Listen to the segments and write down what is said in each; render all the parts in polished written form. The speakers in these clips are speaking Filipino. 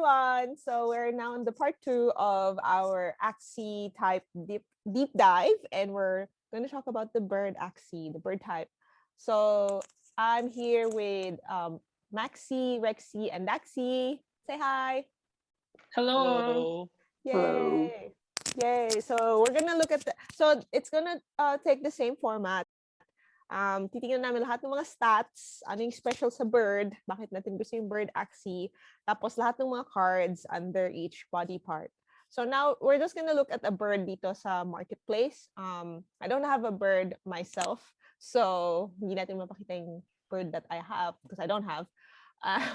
everyone. So we're now in the part 2 of our Axie type deep dive, and we're going to talk about the bird Axie, the bird type. So I'm here with Maxie, Rexy, and Daxie. Say hi. Hello. Hello. Hello. Yay. Yay. So we're gonna look at so it's gonna take the same format. Titingnan namin lahat ng mga stats, ano yung special sa bird, bakit natin gusto yung bird axie, tapos lahat ng mga cards under each body part. So now we're just gonna look at a bird dito sa marketplace. I don't have a bird myself, so hindi natin mapakita yung bird that I have because I don't have. Uh,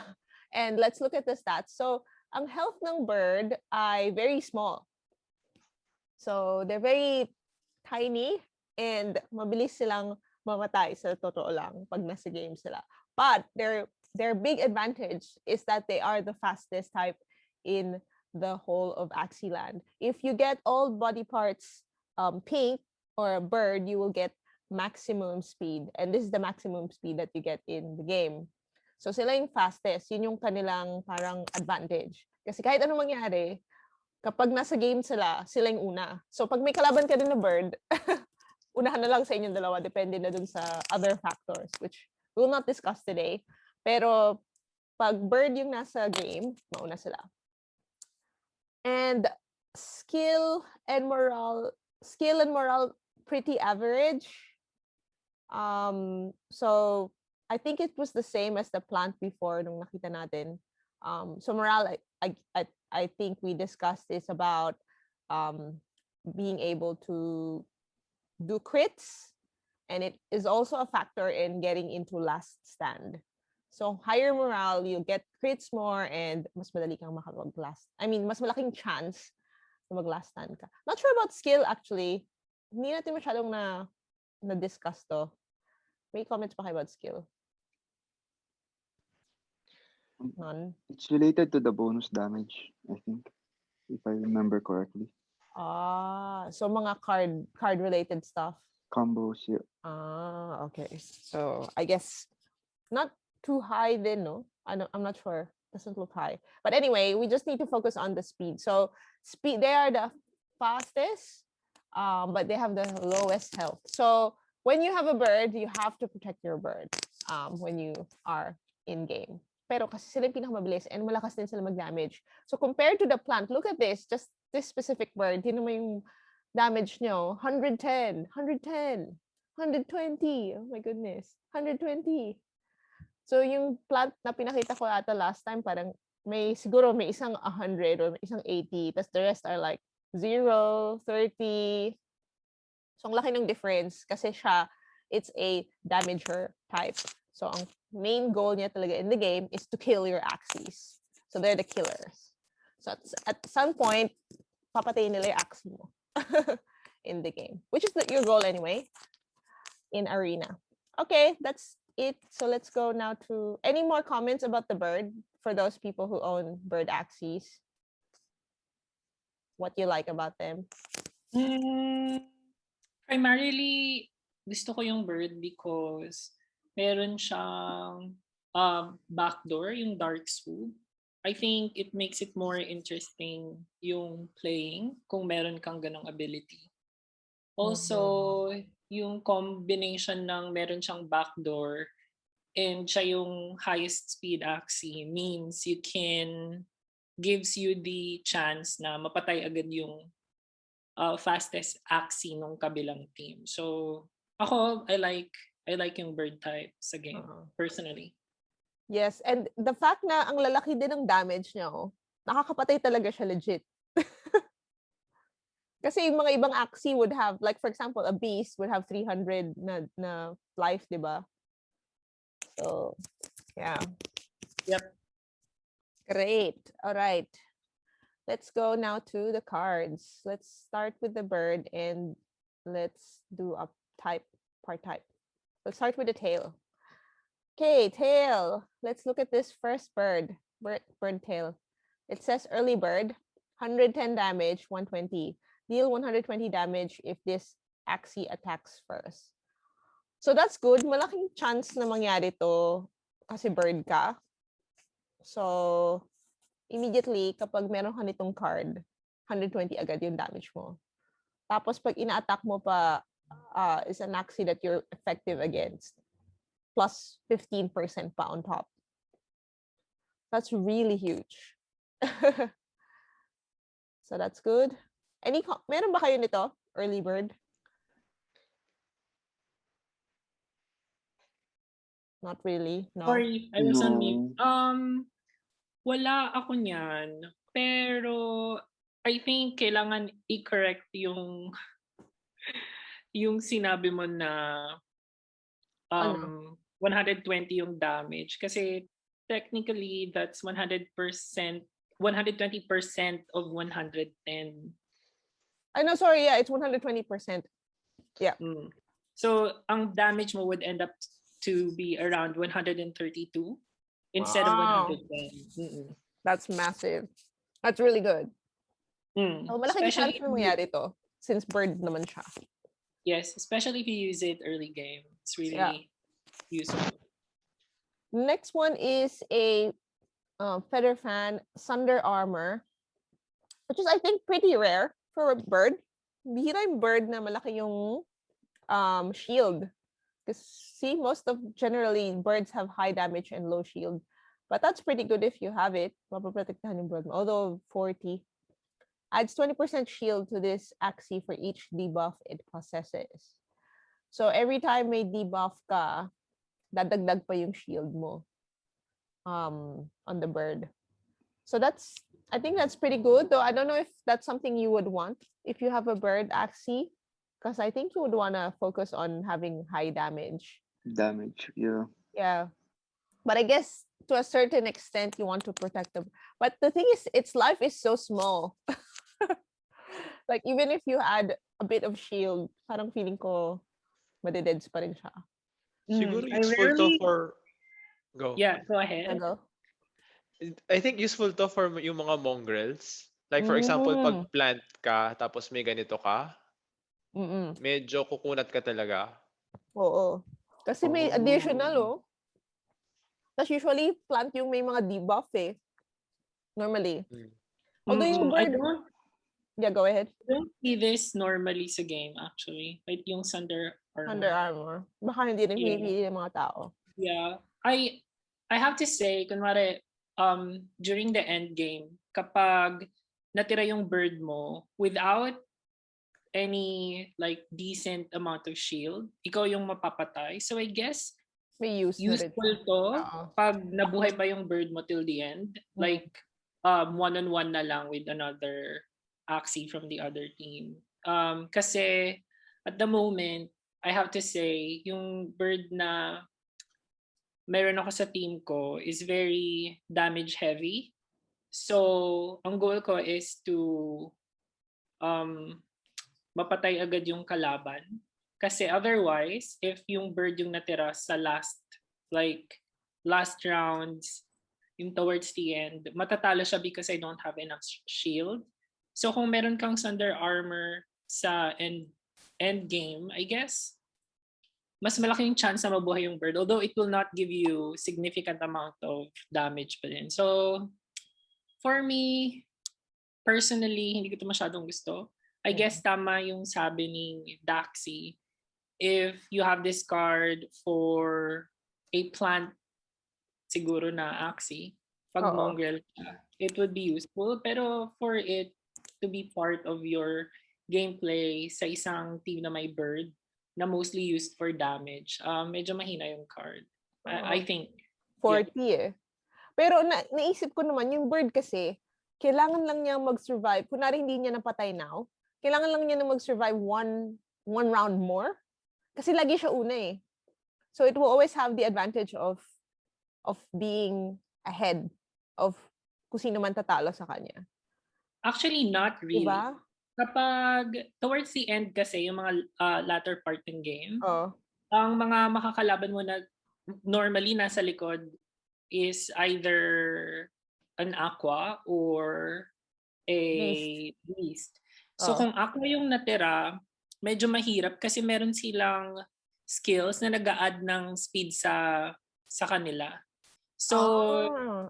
and let's look at the stats. So ang health ng bird ay very small. So they're very tiny and mabilis silang mamatay sa totoo lang pag nasa game sila. But their big advantage is that they are the fastest type in the whole of Axie land. If you get all body parts pink or a bird, you will get maximum speed. And this is the maximum speed that you get in the game. So sila yung fastest. Yun yung kanilang parang advantage. Kasi kahit anong mangyari, kapag nasa game sila, sila yung una. So pag may kalaban ka din na bird, unahan na lang sa inyong dalawa. Depende na dun sa other factors, which we will not discuss today. Pero pag bird yung nasa game, mauna sila. And skill and morale, pretty average. So I think it was the same as the plant before nung nakita natin. So morale, I think we discussed this about being able to do crits, and it is also a factor in getting into last stand. So higher morale, you'll get crits more and mas madali kang makapag-last. I mean, mas malaking chance na mag-last stand ka. Not sure about skill actually. Hindi natin masyadong na-discuss to. May comments pa kayo about skill? None. It's related to the bonus damage, I think, if I remember correctly. So mga card related stuff. Combos, yeah. Okay. So I guess not too high then, no? I'm not sure. Doesn't look high. But anyway, we just need to focus on the speed. So speed, they are the fastest, but they have the lowest health. So when you have a bird, you have to protect your bird when you are in game. Pero kasi sila yung pinakamabilis and malakas din sila mag-damage. So compared to the plant, look at this, just this specific bird, yun naman yung damage nyo, 110, 110, 120, oh my goodness, 120. So yung plant na pinakita ko ata last time, parang siguro may isang 100 or may isang 80, tas the rest are like 0, 30. So ang laki ng difference kasi siya, it's a damager type. So ang main goal niya talaga in the game is to kill your Axies. So they're the killers. So at some point, papatayin nila yung Axie mo in the game, which is your goal anyway in arena. Okay, that's it. So let's go now to any more comments about the bird for those people who own bird Axies. What you like about them? Primarily, gusto ko yung bird because meron siyang backdoor, yung dark swoop. I think it makes it more interesting yung playing kung meron kang ganong ability. Also, yung combination ng meron siyang backdoor and siya yung highest speed Axie means gives you the chance na mapatay agad yung fastest Axie nung kabilang team. So, ako, I like yung bird type sa game, personally. Yes, and the fact na ang lalaki din ng damage niya, nakakapatay talaga siya legit. Kasi yung mga ibang Axie would have, like for example, a beast would have 300 na life, di ba? So, yeah. Yep. Great. All right. Let's go now to the cards. Let's start with the bird and let's do a part type. Let's start with the tail. Okay, tail. Let's look at this first bird tail. It says early bird, 110 damage, 120. Deal 120 damage if this Axie attacks first. So that's good. Malaking chance na mangyari to kasi bird ka. So immediately, kapag meron ka nitong card, 120 agad yung damage mo. Tapos, pag ina-attack mo pa, is an Axie that you're effective against. Plus 15% pa on top. That's really huge. So, that's good. Meron ba kayo nito? Early bird? Not really, no? Sorry, I was on mute. No. Wala ako niyan. Pero, I think kailangan i-correct yung sinabi mo na Ano? 120 yung damage. Kasi, technically, that's 100%, 120% of 110. I know, sorry, yeah, it's 120%. Yeah. So, ang damage mo would end up to be around 132 instead of Wow. 110. That's massive. That's really good. So, malaking chance Especially na mangyari to since bird naman siya. yes, especially if you use it early game. It's really useful. Next one is a feather fan Thunder Armor, which is, I think, pretty rare for a bird. Bihira yung bird na malaki yung shield. Because see, generally, birds have high damage and low shield. But that's pretty good if you have it. Mapaprotektahan yung bird mo. Although 40. Adds 20% shield to this Axie for each debuff it possesses. So every time may debuff ka, dadagdag pa yung shield mo on the bird. So I think that's pretty good. Though I don't know if that's something you would want if you have a bird Axie. Because I think you would want to focus on having high damage. Yeah. Yeah. But I guess to a certain extent, you want to protect them. But the thing is, its life is so small. Like, even if you add a bit of shield, parang feeling ko, madededs pa rin siya. Siguro I useful to rarely- for... Go. Yeah, go ahead. Ano? I think useful to for yung mga mongrels. Like for example, pag Mm. plant ka, tapos may ganito ka, Mm-mm. medyo kukunat ka talaga. Oo. Kasi may Oh. additional, oh. Tapos usually, plant yung may mga debuff eh. Normally. Although yung I bird... don't Yeah, go ahead. see this normally sa game, actually. Like yung Thunder Armor. Under Armor. Baka hindi rin Yeah. pinipili ng mga tao. Yeah. I have to say, kunwari, during the end game, kapag natira yung bird mo without any like decent amount of shield, ikaw yung mapapatay. So I guess May use na rin. useful to Oo. pag nabuhay pa yung bird mo till the end. Like one-on-one na lang with another Axie from the other team. Kasi at the moment, I have to say, yung bird na meron ako sa team ko is very damage heavy. So, ang goal ko is to mapatay agad yung kalaban. Kasi otherwise, if yung bird yung natira sa last rounds, yung towards the end, matatalo siya because I don't have enough shield. So kung meron kang Thunder Armor sa end game, I guess, mas malaki yung chance na mabuhay yung bird. Although it will not give you significant amount of damage pa din. So, for me, personally, hindi ko ito masyadong gusto. I guess tama yung sabi ni Daxie. If you have this card for a plant, siguro na Axie, pag Oo. mongrel ka, it would be useful. Pero for it to be part of your gameplay sa isang team na may bird na mostly used for damage, medyo mahina yung card. I think. 40 eh. Pero naisip ko naman, yung bird kasi, kailangan lang niya mag-survive. Kunwari hindi niya napatay now, kailangan lang niya na mag-survive one round more. Kasi lagi siya una eh. So it will always have the advantage of being ahead of kung sino man tatalo sa kanya. Actually, not really. Diba? Kapag towards the end kasi, yung mga latter part ng game, Oo. ang mga makakalaban mo na normally nasa likod is either an aqua or a beast. So kung aqua yung natira, medyo mahirap kasi meron silang skills na nag-a-add ng speed sa kanila. So,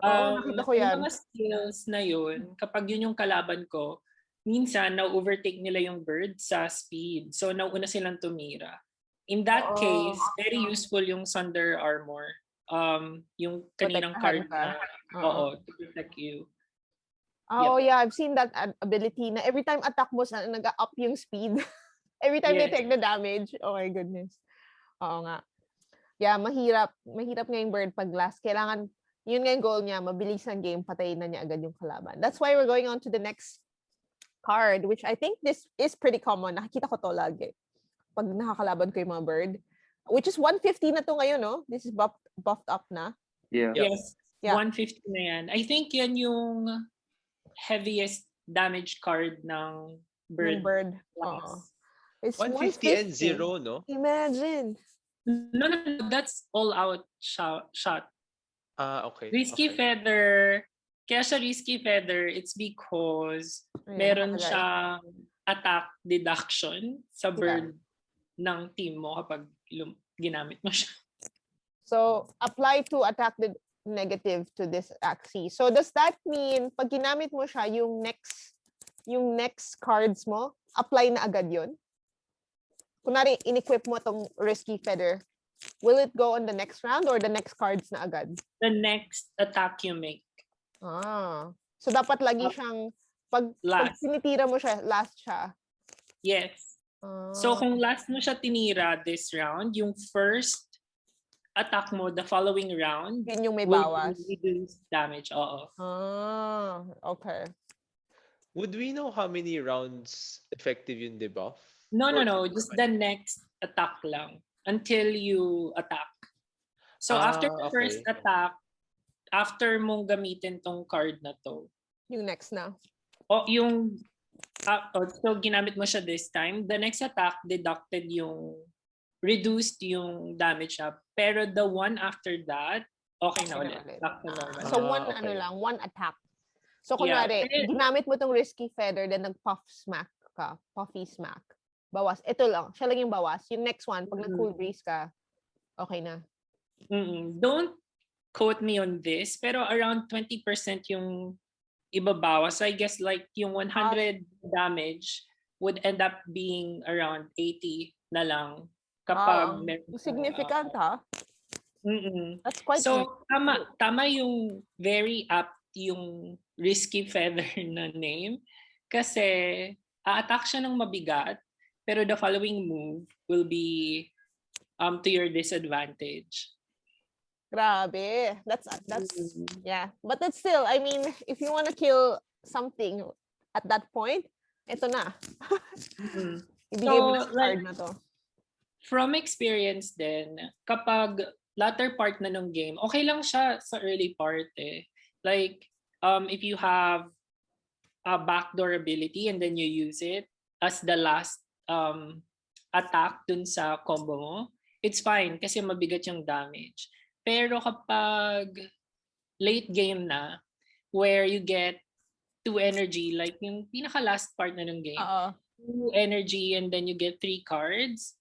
Oo, nakita ko yung yan. mga skills na yun, kapag yun yung kalaban ko, minsan na-overtake nila yung bird sa speed. So, nauuna silang tumira. In that case, very useful yung Thunder Armor. Yung kaninang Protektahan card ka. na, Oo. to protect you. Oh, yeah, I've seen that ability na every time attack mo, nag-up yung speed. Every time they Yes. take the damage. Oh my goodness. Oo nga. Yeah, mahirap. Mahirap nga yung bird pag last. Kailangan, yun nga yung goal niya, mabilis ang game, patayin na niya agad yung kalaban. That's why we're going on to the next card, which I think this is pretty common. Nakikita ko to lagi. Pag nakakalaban ko yung mga bird. Which is 150 na to ngayon, no? This is buffed up na. Yeah. Yes, Yeah. 150 na yan. I think yan yung heaviest damage card ng bird. Ng bird. class. Oo. It's 150 and 150. 0, no? Imagine. No, that's all out shot. Okay. Risky Okay. feather. Kaya siya risky feather, it's because Ayan, meron nakalagay. siyang attack deduction sa bird ng team mo kapag ginamit mo siya. So, apply to attack the negative to this Axie. So, does that mean, pag ginamit mo siya, yung next cards mo, apply na agad yun? Kunwari, in-equip mo tong risky feather, will it go on the next round or the next cards na agad? The next attack you make. So, dapat lagi siyang, pag Last. tinitira mo siya, last siya. Yes. So kung last mo siya tinira this round, yung first attack mo the following round Yun yung may will bawas. reduce damage. Oo. Okay. Would we know how many rounds effective yung debuff? No, Or just the next attack lang until you attack. So after the first okay. attack, after mong gamitin tong card na to, Yung next na. so ginamit mo siya this time, the next attack deducted reduced yung damage niya. Pero the one after that, okay na ulit. Back to normal. So okay. one attack. So Yeah. kunwari, ginamit mo tong risky feather, then puffy smack. Bawas. Ito lang. Siya lang yung bawas. Yung next one, pag nag-cool breeze ka, okay na. Don't quote me on this, pero around 20% yung ibabawas. So I guess like yung 100 damage would end up being around 80 na lang kapag Significant, ha? That's quite So tama yung very apt yung risky feather na name kasi a-attack siya ng mabigat pero the following move will be to your disadvantage. Grabe. That's yeah. But that's still, I mean, if you want to kill something at that point, ito na. Ibigay mo na sa card na to. From experience din, kapag latter part na ng game, okay lang siya sa early part eh. Like, if you have a backdoor ability and then you use it as the last attack dun sa combo mo, it's fine kasi mabigat yung damage. Pero kapag late game na, where you get 2 energy, like yung pinaka-last part na ng game, 2 energy and then you get 3 cards,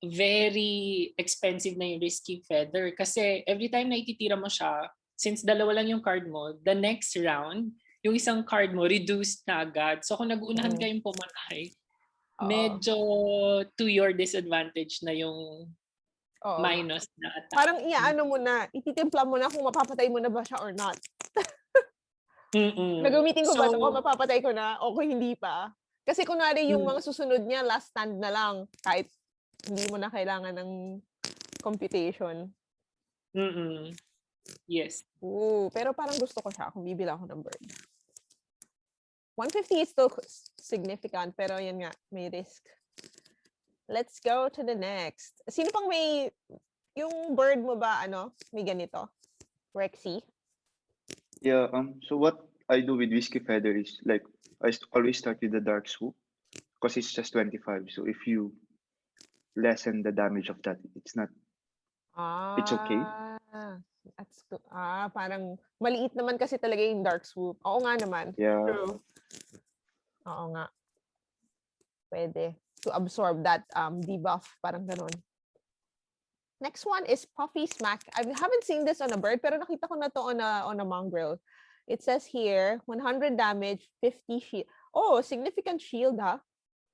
very expensive na yung risky feather. Kasi every time na ititira mo siya, since dalawa lang yung card mo, the next round, yung isang card mo, reduced na agad. So kung nag-uunahan kayong pumatay, medyo to your disadvantage na yung minus na attack. Parang iaano mo na, ititimpla mo na kung mapapatay mo na ba siya or not. Nagamitin ko ba ito kung mapapatay ko na o kung hindi pa? Kasi kunwari yung mga susunod niya, last stand na lang, kahit hindi mo na kailangan ng computation. Yes. Pero parang gusto ko siya kung bibila ako ng bird. 150 is still significant, pero yan nga, may risk. Let's go to the next. Sino pang may, yung bird mo ba, may ganito? Rexy? Yeah, so what I do with Whiskey Feather is like I always start with the dark swoop because it's just 25. So if you lessen the damage of that, it's it's okay. That's good. Parang maliit naman kasi talaga yung dark swoop. Oo nga naman. Yeah. True. Oo nga. Pwede. To absorb that debuff. Parang ganun. Next one is Puffy Smack. I haven't seen this on a bird, pero nakita ko na to on a mongrel. It says here, 100 damage, 50 shield. Oh, significant shield, huh?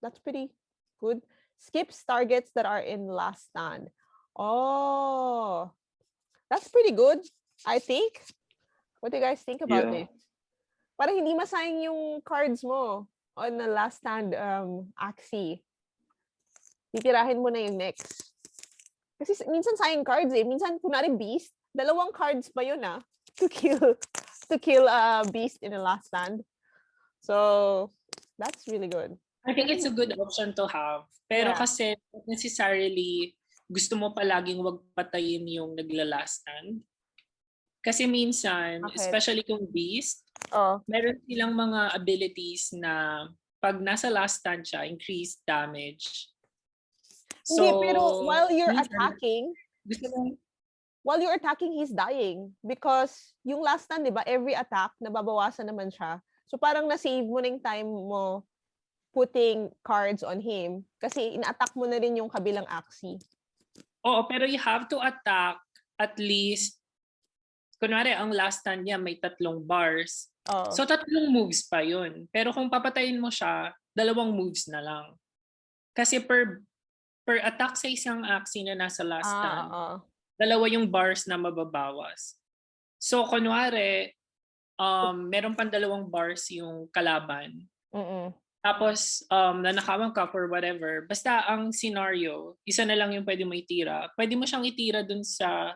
That's pretty good. Skips targets that are in last stand. Oh, that's pretty good, I think. What do you guys think about Yeah. it? Parang hindi masayang yung cards mo on the last stand, Axie. Titirahin mo na yung next. Kasi minsan sayang cards eh. Minsan, kunwari beast, 2 cards pa yun to kill a beast in the last stand. So, that's really good. I think it's a good option to have. Pero Yeah. kasi not necessarily gusto mo palaging wag patayin yung nagla-last stand. Kasi minsan, Bakit? especially kung beast, Oh, meron silang mga abilities na pag nasa last stand siya, increased damage. hindi, pero while you're minsan, attacking, gusto mo, he's dying. Because yung last stand, di ba, every attack, nababawasan naman siya. So, parang na-save mo na yung time mo putting cards on him. Kasi ina-attack mo na rin yung kabilang Axie. oo, pero you have to attack at least, kunwari, ang last stand niya may 3 bars. Oh. So, 3 moves pa yun. Pero kung papatayin mo siya, 2 moves na lang. Kasi per attack sa isang Axie na nasa last stand, 2 yung bars na mababawas. So, kunwari, meron pang 2 bars yung kalaban. Tapos, nanakawan ka for whatever. Basta ang scenario, isa na lang yung pwede mo itira. Pwede mo siyang itira dun sa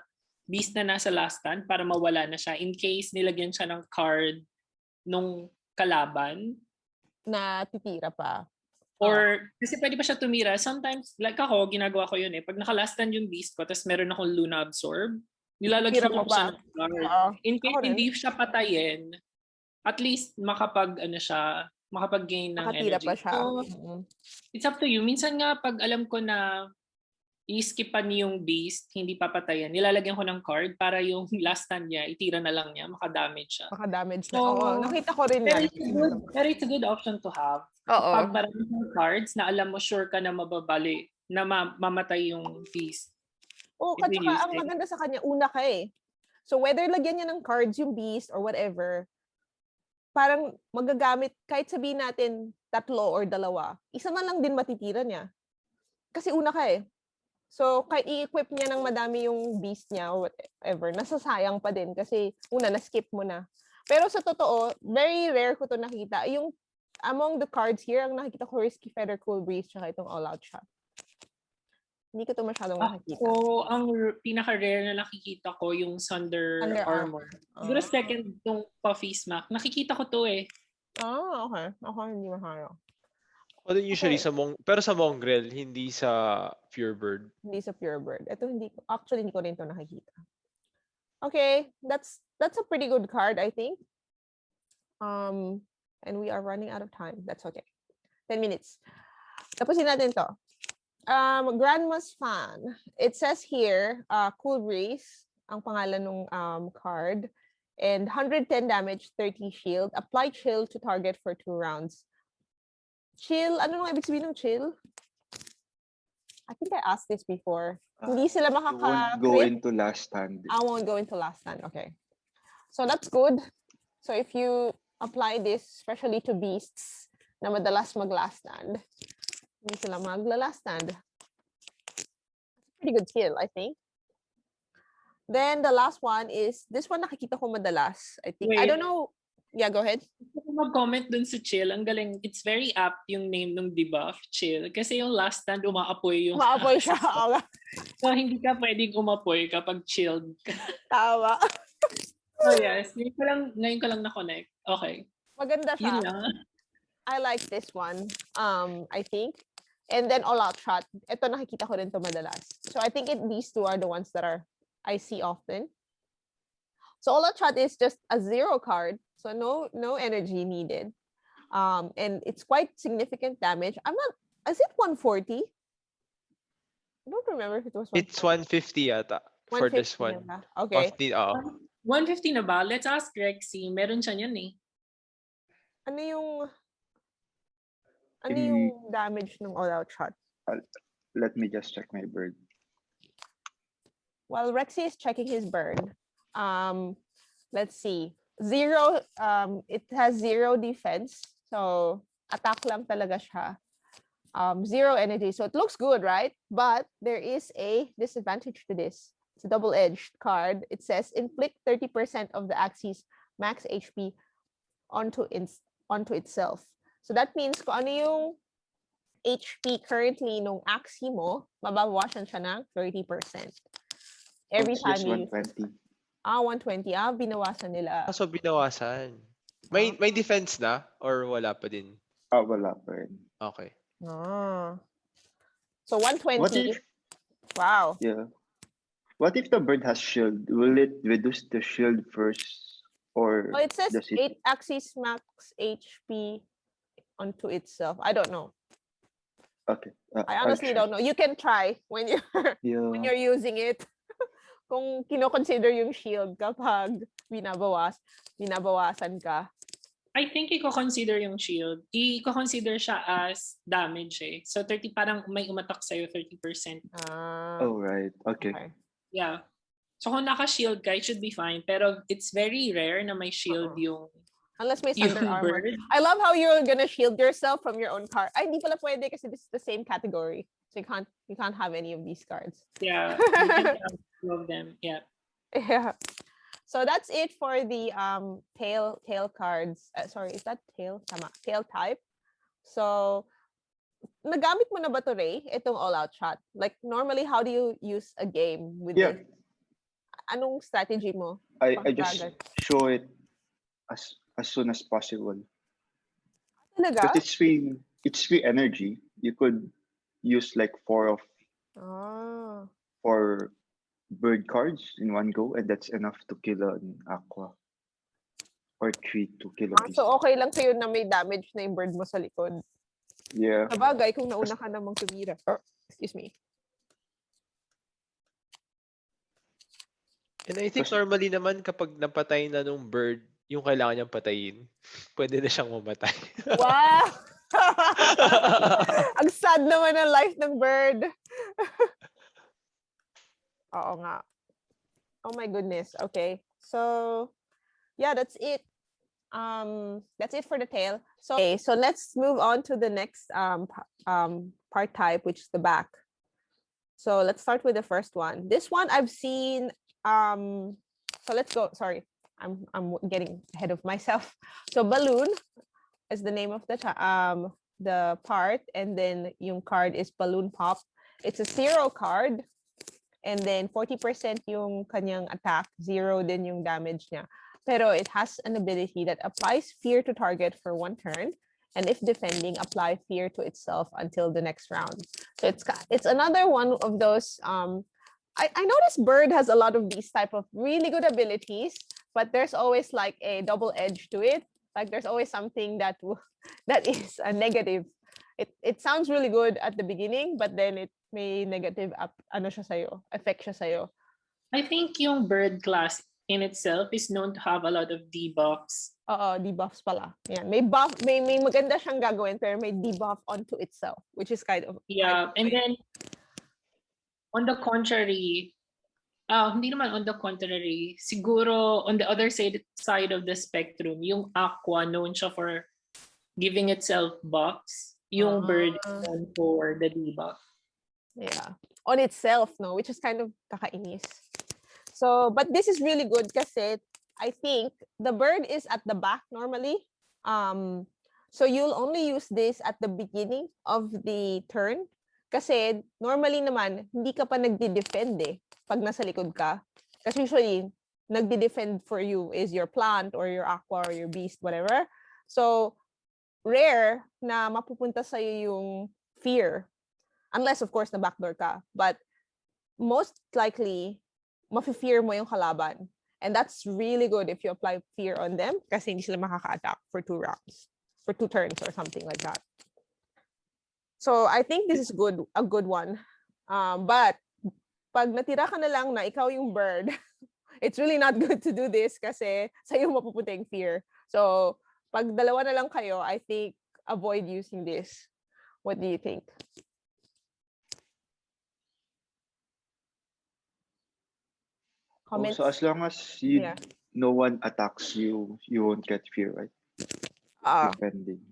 beast na nasa last stand para mawala na siya in case nilagyan siya ng card nung kalaban. Na titira pa. Or, kasi pwede pa siya tumira. Sometimes, like ako, ginagawa ko yun eh. Pag nakalastan yung beast ko, tapos meron akong Luna Absorb, nilalagyan Tira ko mo siya pa. ng card. In case Ako rin. hindi siya patayin, at least makapag-gain ng Makatira energy. pa siya. So, it's up to you. Minsan nga, pag alam ko na i-skipan yung beast, hindi papatayan, nilalagyan ko ng card para yung last stand niya, itira na lang niya, makadamage siya. Maka-damage na. So, Oo, nakita ko rin Pero yan. it's a good option to have. Oo. Pag maraming cards na alam mo sure ka na mababali, na mamatay yung beast. Oo, at saka ang maganda sa kanya, una ka eh. So whether lagyan niya ng cards yung beast or whatever, parang magagamit, kahit sabihin natin 3 or 2, isa man lang din matitira niya. Kasi una ka eh. So, kahit i-equip niya ng madami yung beast niya or whatever, nasasayang pa din kasi una, na-skip mo na. Pero sa totoo, very rare ko to nakita. Yung among the cards here, ang nakikita ko Risky Feather, Cool Breeze, tsaka itong All Out Shot. Hindi ko to masyadong nakikita. So, ang pinaka-rare na nakikita ko yung Thunder Armor. Siguro second yung Puffy Smack. Nakikita ko to eh. Okay. Ako hindi masyado. Ako din usually pero sa mongrel, hindi sa purebird. Hindi sa purebird. Ito hindi ko rin to nakikita. Okay, that's a pretty good card, I think. And we are running out of time. That's okay. 10 minutes. Tapusin natin to. Grandma's Fan. It says here, Cool Breeze, ang pangalan ng card. And 110 damage, 30 shield. Apply chill to target for 2 rounds. Chill, ano nang ibig sabihin ng chill? I think I asked this before. Hindi sila You won't go into last stand. I won't go into last stand. Okay. So that's good. So if you apply this, especially to beasts na madalas mag-last stand, hindi sila magla-last stand. Pretty good skill, I think. Then the last one is, this one nakikita ko madalas. I think. I don't know. Yeah, go ahead. Gusto ko mag-comment dun sa Chill. Ang galing. It's very apt yung name ng debuff, Chill. Kasi yung last stand, umaapoy yung... Umaapoy siya. So, hindi ka pwedeng umapoy kapag chilled ka. Tama. Oh yes. Ngayon ko lang na-connect. Okay. Maganda siya. Yun lang. I like this one. I think. And then All Out Shot. Ito nakikita ko rin to madalas. So I think these two are the ones that I see often. So All Out Shot is just a 0 card. So no energy needed. And it's quite significant damage. Is it 140? I don't remember if it was 140. It's 150 yata for this one. Okay. 150 na ba? Let's ask Rexy. Meron siya yan eh. Ano yung damage ng All Out Shot? Let me just check my bird. while Rexy is checking his bird, let's see. Zero, it has 0 defense. So, attack lang talaga siya. 0 energy. So, it looks good, right? But there is a disadvantage to this. It's a double-edged card. It says, inflict 30% of the Axie's max HP onto itself. So, that means kung ano yung HP currently nung Axie mo, mababawasan siya ng 30%. Every It's time just you use this 120. 120. Binawasan nila. So, binawasan. May defense na? Or wala pa din? Wala pa rin. Okay. So, What 120. if, Wow. yeah. What if the bird has shield? Will it reduce the shield first? Or Oh, it says does it? 8 Axis max HP onto itself. I don't know. Okay. I I'll honestly check. don't know. You can try when when Yeah. you're using it. Kung kino-consider yung shield kapag binabawasan ka. I think i-consider yung shield. I-consider siya as damage eh. So 30 parang may umatak sa'yo 30%. Oh, right. Okay. Yeah. So kung naka-shield ka, it should be fine. Pero it's very rare na may shield yung Unless may yung thunder armor. bird. I love how you're gonna shield yourself from your own card. Ay, hindi pala pwede kasi this is the same category. So you can't have any of these cards. Yeah. You can have two of them. Yeah. Yeah. So that's it for the tail cards. Sorry, is that tail? Tama. Tail type. So nagamit mo na ba to, Ray? Itong all-out shot. Like normally, how do you use a game with Yeah. this? Anong strategy mo? I just Pangkagat? show it as soon as possible. Talaga? But it's free energy. You could use like 4 bird cards in one go, and that's enough to kill an aqua. Or 3 to kill a beast. So okay lang sa'yo na may damage na yung bird mo sa likod. Yeah. Sabagay, kung nauna ka namang tumira. Excuse me. And I think normally naman kapag napatay na nung bird, yung kailangan niyang patayin, pwede na siyang mamatay. Wow! Ang sad naman ng life ng bird. Oo nga. Oh my goodness. Okay. So, yeah, that's it. That's it for the tail. So, okay, so let's move on to the next part type, which is the back. So let's start with the first one. This one I've seen. So let's go. Sorry, I'm getting ahead of myself. So balloon is the name of the part, and then yung card is balloon pop. It's a 0 card, and then 40% yung kanyang attack, 0 din yung damage niya. Pero it has an ability that applies fear to target for 1 turn, and if defending, apply fear to itself until the next round. So it's another one of those. I notice Bird has a lot of these type of really good abilities, but there's always like a double edge to it. Like there's always something that is a negative. It sounds really good at the beginning, but then it may negative effect siya sa'yo. I think yung bird class in itself is known to have a lot of debuffs. Debuffs pala. Yeah, may buff, may maganda siyang gagawin pero may debuff onto itself, which is kind of and then on the contrary, hindi naman on the contrary, siguro on the other side of the spectrum, yung aqua known siya for giving itself buffs, yung bird is known for the debuff. Yeah, on itself, no, which is kind of kakainis. So, but this is really good kasi I think the bird is at the back normally. So you'll only use this at the beginning of the turn. Kasi normally naman, hindi ka pa nagdi-defend pag nasa likod ka. Kasi usually, nagdi-defend for you is your plant or your aqua or your beast, whatever. So, rare na mapupunta sa'yo yung fear. Unless, of course, na backdoor ka. But most likely, mafe-fear mo yung kalaban. And that's really good if you apply fear on them kasi hindi sila makaka-attack for 2 rounds. For 2 turns or something like that. So I think this is a good one. But pag natira ka na lang na ikaw yung bird, it's really not good to do this kasi sa'yo mapupunta yung fear. So pag dalawa na lang kayo, I think avoid using this. What do you think? Comments. So as long as you Yeah. no one attacks you, you won't get fear, right? Depending.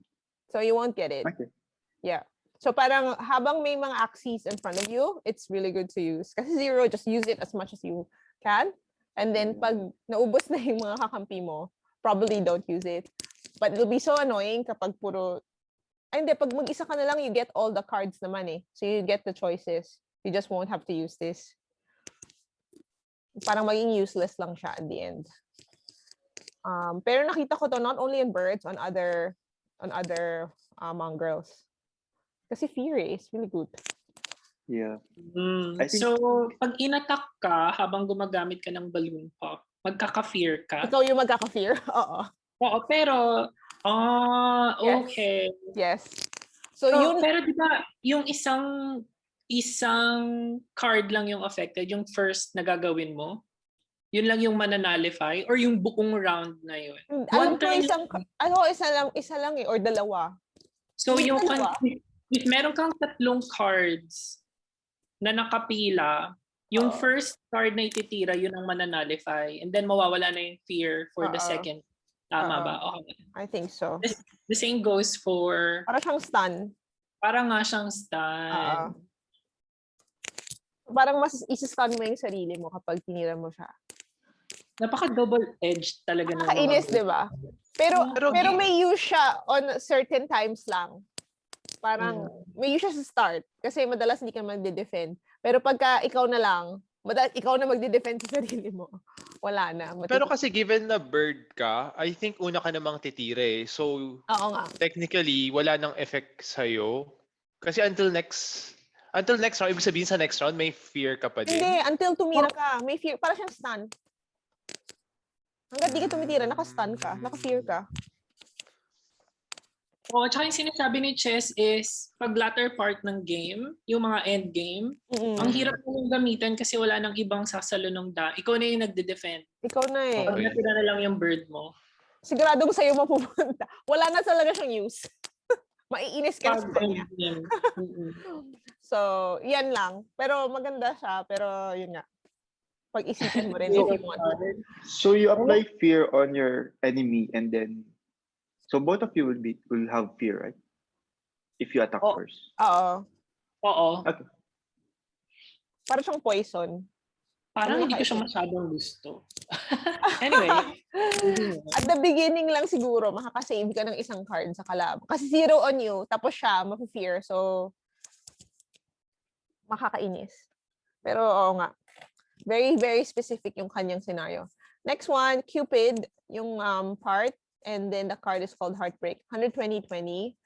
So you won't get it. Okay. Yeah. So parang habang may mga Axies in front of you, it's really good to use. Kasi zero, just use it as much as you can. And then pag naubos na yung mga kakampi mo, probably don't use it. But it'll be so annoying kapag puro... Ay, hindi. Pag mag-isa ka na lang, you get all the cards naman eh. So you get the choices. You just won't have to use this. Parang maging useless lang siya at the end. Pero nakita ko to not only in birds, on other mongrels. Kasi fear is really good. Yeah. I think- So, pag inattack ka habang gumagamit ka ng balloon pop, magkaka-fear ka? Ikaw yung magkaka-fear. Oo. Oo, pero... Yes. okay. Yes. So yun... Pero di ba, yung isang card lang yung affected, yung first na gagawin mo, yun lang yung mananalify or yung buong round na yun? Alam ko isa lang eh, or dalawa. So Yung yung dalawa? if meron kang 3 cards na nakapila, yung first card na ititira, yun ang mananalify. And then mawawala na yung fear for the second. Tama ba? Okay. I think so. The same goes for... Para siyang stun. Parang nga siyang stun. Parang mas isa-stun mo yung sarili mo kapag tinira mo siya. Napaka-double-edged talaga ng mga Nakakainis, di ba? Pero may use siya on certain times lang. Parang may use siya sa start. Kasi madalas hindi ka magde-defend. Pero pagka ikaw na lang, ikaw na magde-defend sa sarili mo. Wala na. Pero kasi given na bird ka, I think una ka namang titira eh. So, Oo nga. technically, wala nang effect sa'yo. Kasi until next round, ibig sabihin sa next round, may fear ka pa din. Hindi, until tumira ka. May fear. Para siyang stun. Hanggat di ka tumitira, naka-stun ka. Naka-fear ka. Tsaka yung sinasabi ni Chess is, pag latter part ng game, yung mga end game, ang hirap mo gamitin kasi wala nang ibang sasalo ng ikaw na yung nagde-defend. Ikaw na eh. Pag natira na lang yung bird mo. Siguradong sa'yo mapupunta. Wala na talaga siyang use. Maiinis ka na sa kanya. So, yan lang. Pero maganda siya. Pero yun nga. Pag-isipan mo rin if you want. So you apply fear on your enemy and then so both of you will have fear, right? If you attack first. Oo. Okay. Para siyang poison. Parang hindi ko siya masyadong gusto. Anyway. At the beginning lang siguro, makakasave ka ng isang card sa kalaban. Kasi 0 on you, tapos siya, mafe-fear. So, makakainis. Pero oo nga. Very, very specific yung kanyang scenario. Next one, Cupid, yung part. And then the card is called Heartbreak. 120-20.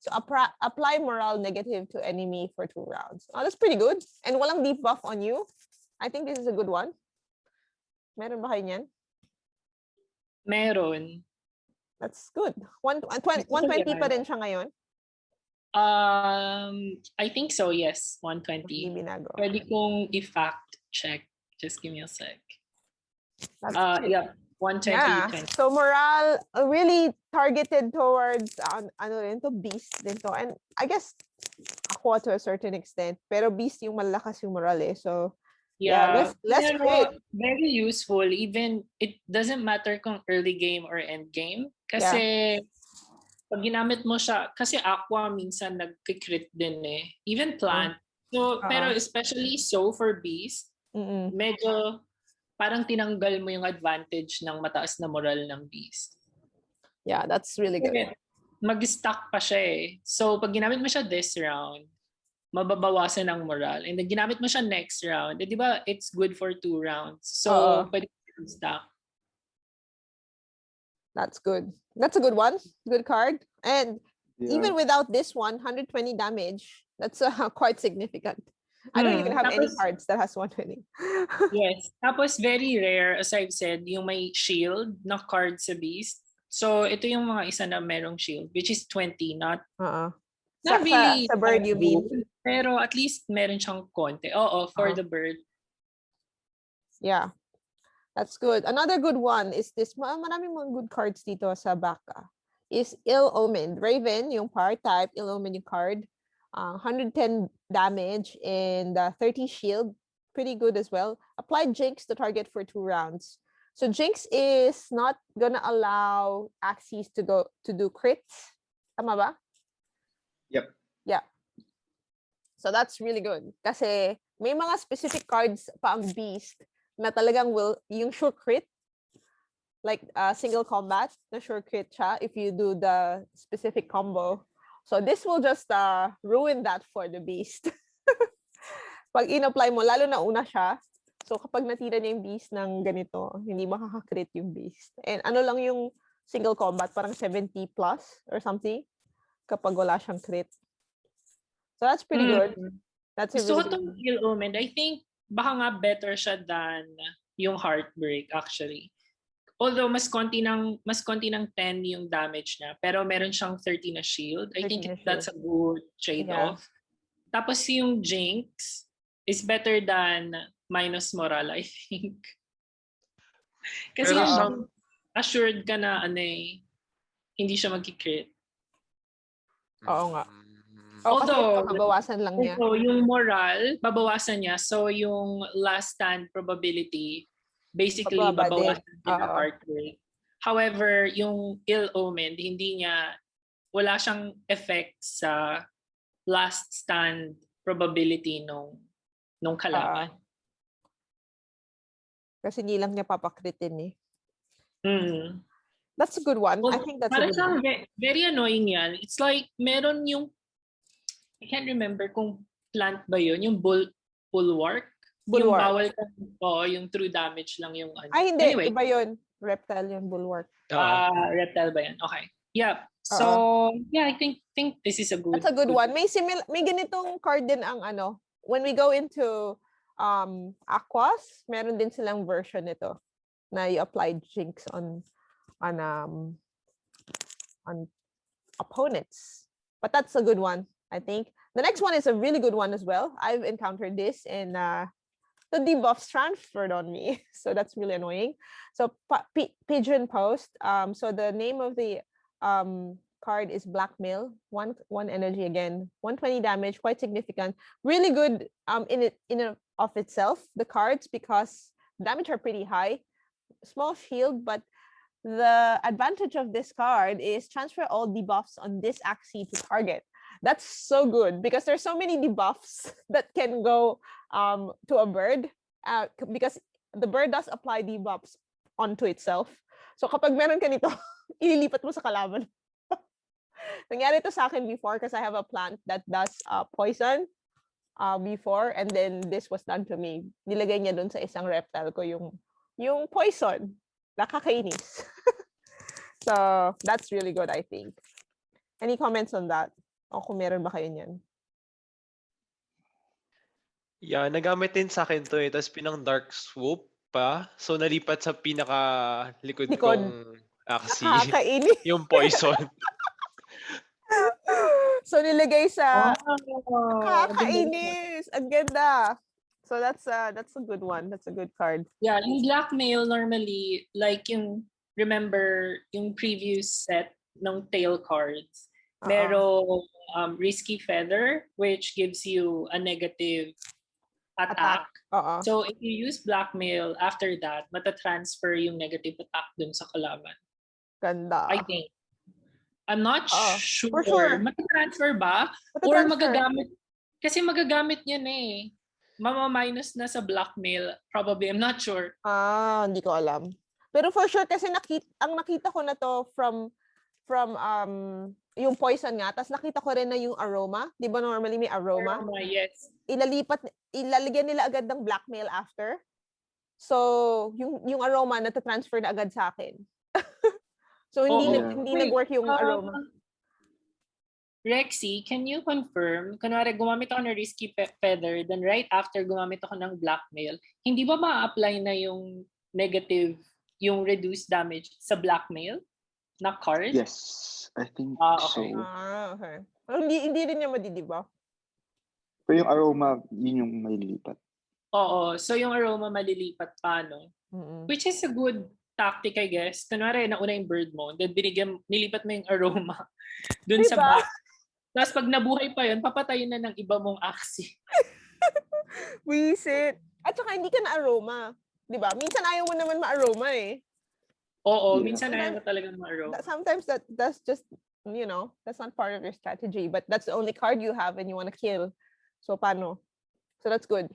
So apply morale negative to enemy for 2 rounds. Oh, that's pretty good. And walang deep buff on you. I think this is a good one. Meron ba kayo niyan? Meron. That's good. 120 pa rin siya ngayon? I think so, yes. 120. Hindi binago. Pwede kong i-fact check. Just give me a sec. Yeah. 120, Yeah. 20. So morale really targeted towards beast din to. And I guess ako to a certain extent. Pero beast yung malakas yung morale. So yeah, less crit. Very useful. Even it doesn't matter kung early game or end game. Kasi pag ginamit mo siya, kasi aqua minsan nag-crit din eh. Even plant. So, pero especially so for beast, medyo parang tinanggal mo yung advantage ng mataas na moral ng beast. Yeah, that's really good. Mag-stack pa siya eh. So, pag ginamit mo siya this round, mababawasan ang moral. And then ginamit mo siya next round, di ba, it's good for 2 rounds. So, pwede stack. That's good. That's a good one. Good card. And even without this one, 120 damage, that's quite significant. I don't even have any cards that has 120. Yes. Tapos very rare, as I've said, yung may shield na card sa beast. So, ito yung mga isa na merong shield, which is 20, not really sa bird you mean. Pero at least meron siyang konti. For the bird. Yeah. That's good. Another good one is this. Maraming mga good cards dito sa baka. Is Ill Omened. Raven, yung part type. Ill Omened yung card. 110 damage and 30 shield. pretty good as well. Apply Jinx to target for 2 rounds. So Jinx is not gonna allow Axies to do crits. Tama ba? Yep. Yeah. So that's really good. Kasi may mga specific cards pa ang Beast na talagang yung sure crit, like single combat, na sure crit siya if you do the specific combo. So this will just ruin that for the Beast. Pag in-apply mo, lalo na una siya, so kapag natira niya yung Beast ng ganito, hindi makaka-crit yung Beast. And ano lang yung single combat, parang 70 plus or something, kapag wala siyang crit. So that's pretty good. That's a Gusto ko really tong good. Ill Omen. I think baka nga better siya than yung Heartbreak actually. Although mas konti ng 10 yung damage niya, pero meron siyang 30 na shield. I 30 think na that's a good trade-off. Tapos yung Jinx is better than minus moral, I think. Kasi Pero yung assured ka na hindi siya magki-crit. Oo nga. Mm. Although, Although, babawasan lang niya. So, yung moral, babawasan niya. So, yung last stand probability, basically, Bababa din. babawasan niya ng Oo. heart rate. However, yung ill omen, wala siyang effect sa last stand probability nung kalaban. Kasi hindi lang niya papakritin eh. Mm. That's a good one. Well, I think that's a para good siyang one. very annoying yan. It's like, meron yung, I can't remember kung plant ba yun, yung bulwark. Yung Bulwark. bawal ka, yung true damage lang yung ano. Ay, hindi. Anyway, Iba yun. Reptile yun, bulwark. reptile ba yan? Okay. Yeah. So, yeah, I think this is a good That's a good one. May ganitong card din ang when we go into Aquas, meron din silang version nito na you apply Jinx on opponents. But that's a good one, I think. The next one is a really good one as well. I've encountered this in the debuffs transferred on me. So that's really annoying. So Pigeon Post. So the name of the card is Blackmail. One energy again. 120 damage, quite significant. Really good in and of itself, the cards, because damage are pretty high. Small shield, but the advantage of this card is transfer all debuffs on this Axie to target. That's so good because there's so many debuffs that can go to a bird because the bird does apply debuffs onto itself. So kapag meron ka nito, ililipat mo sa kalaban. Nangyari to sa akin before because I have a plant that does poison before, and then this was done to me. Nilagay niya dun sa isang reptile ko yung poison. Nakakainis. So that's really good, I think. Any comments on that? O kung meron ba kayo niyan? Yeah, nagamit din sa akin to eh. Tapos pinang dark swoop pa. So nalipat sa pinaka likod kong Axie. Nakakainis. Yung poison. So nilagay sa Oh, nakakainis. Ang ganda. So that's a good one. That's a good card. yeah, yung blackmail normally, like remember yung previous set ng tail cards, merong risky feather, which gives you a negative attack. So if you use blackmail, after that, matatransfer yung negative attack dun sa kalaban. Ganda. I think. I'm not sure. For sure. Matatransfer ba? Or magagamit? Kasi magagamit niya na eh. Mama-minus na sa blackmail. Probably. I'm not sure. Hindi ko alam. Pero for sure, kasi ang nakita ko na to from yung poison nga. Tapos nakita ko rin na yung aroma. Di ba normally may aroma? Aroma, yes. Ilalagyan nila agad ng blackmail after. So, yung aroma natatransfer na agad sa akin. So, hindi nag-work yung aroma. Rexy, can you confirm, kunwari gumamit ako ng risky feather, then right after gumamit ako ng blackmail, hindi ba ma-apply na yung negative, yung reduced damage sa blackmail na card? Yes, I think okay. so. Okay. Hindi rin niya madidiba. Pero yung aroma, yun yung may lilipat. Oo, so yung aroma malilipat pa, no? Which is a good tactic, I guess. Kunwari, nauna yung bird mo, then nilipat mo yung aroma dun sa back. Tapos pag nabuhay pa yun, papatayin na ng iba mong Axie. Wisit. At saka hindi ka na aroma. Di ba? Minsan ayaw mo naman ma-aroma eh. Oo, Yeah. minsan ayaw mo talaga ma-aroma. Sometimes that's just, that's not part of your strategy. But that's the only card you have and you want to kill. So, paano? So, that's good.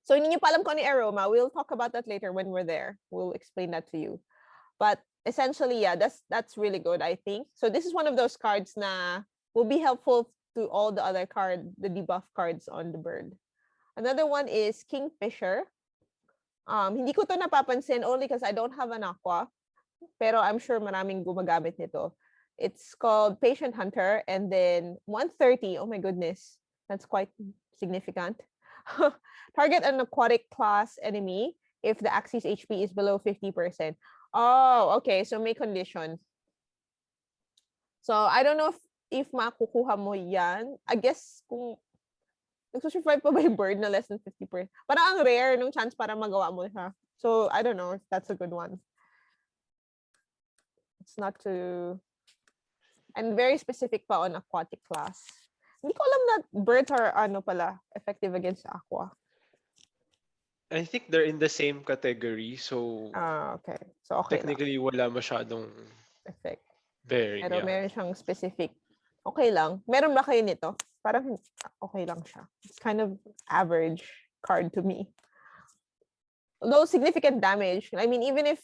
So, hindi nyo pa alam kung ano yung aroma. We'll talk about that later when we're there. We'll explain that to you. But essentially, yeah, that's really good, I think. So, this is one of those cards na will be helpful to all the other the debuff cards on the bird. Another one is Kingfisher. Hindi ko to napapansin only because I don't have an aqua. Pero I'm sure maraming gumagamit nito. It's called Patient Hunter, and then 130. Oh my goodness, that's quite significant. Target an aquatic class enemy if the Axie's HP is below 50%. Oh, okay. So may condition. So I don't know if makukuha mo yan. I guess kung nagsusurvive pa ba yung bird na less than 50%. Parang ang rare nung chance para magawa mo siya. So I don't know if that's a good one. It's not too... And very specific pa on aquatic class. Hindi ko alam na birds are effective against aqua. I think they're in the same category, so Okay. So okay technically wala masyadong effect. bearing. Pero Yeah. meron siyang specific. Okay lang. Meron ba kayo nito? Parang okay lang siya. It's kind of average card to me. Although significant damage. I mean, even if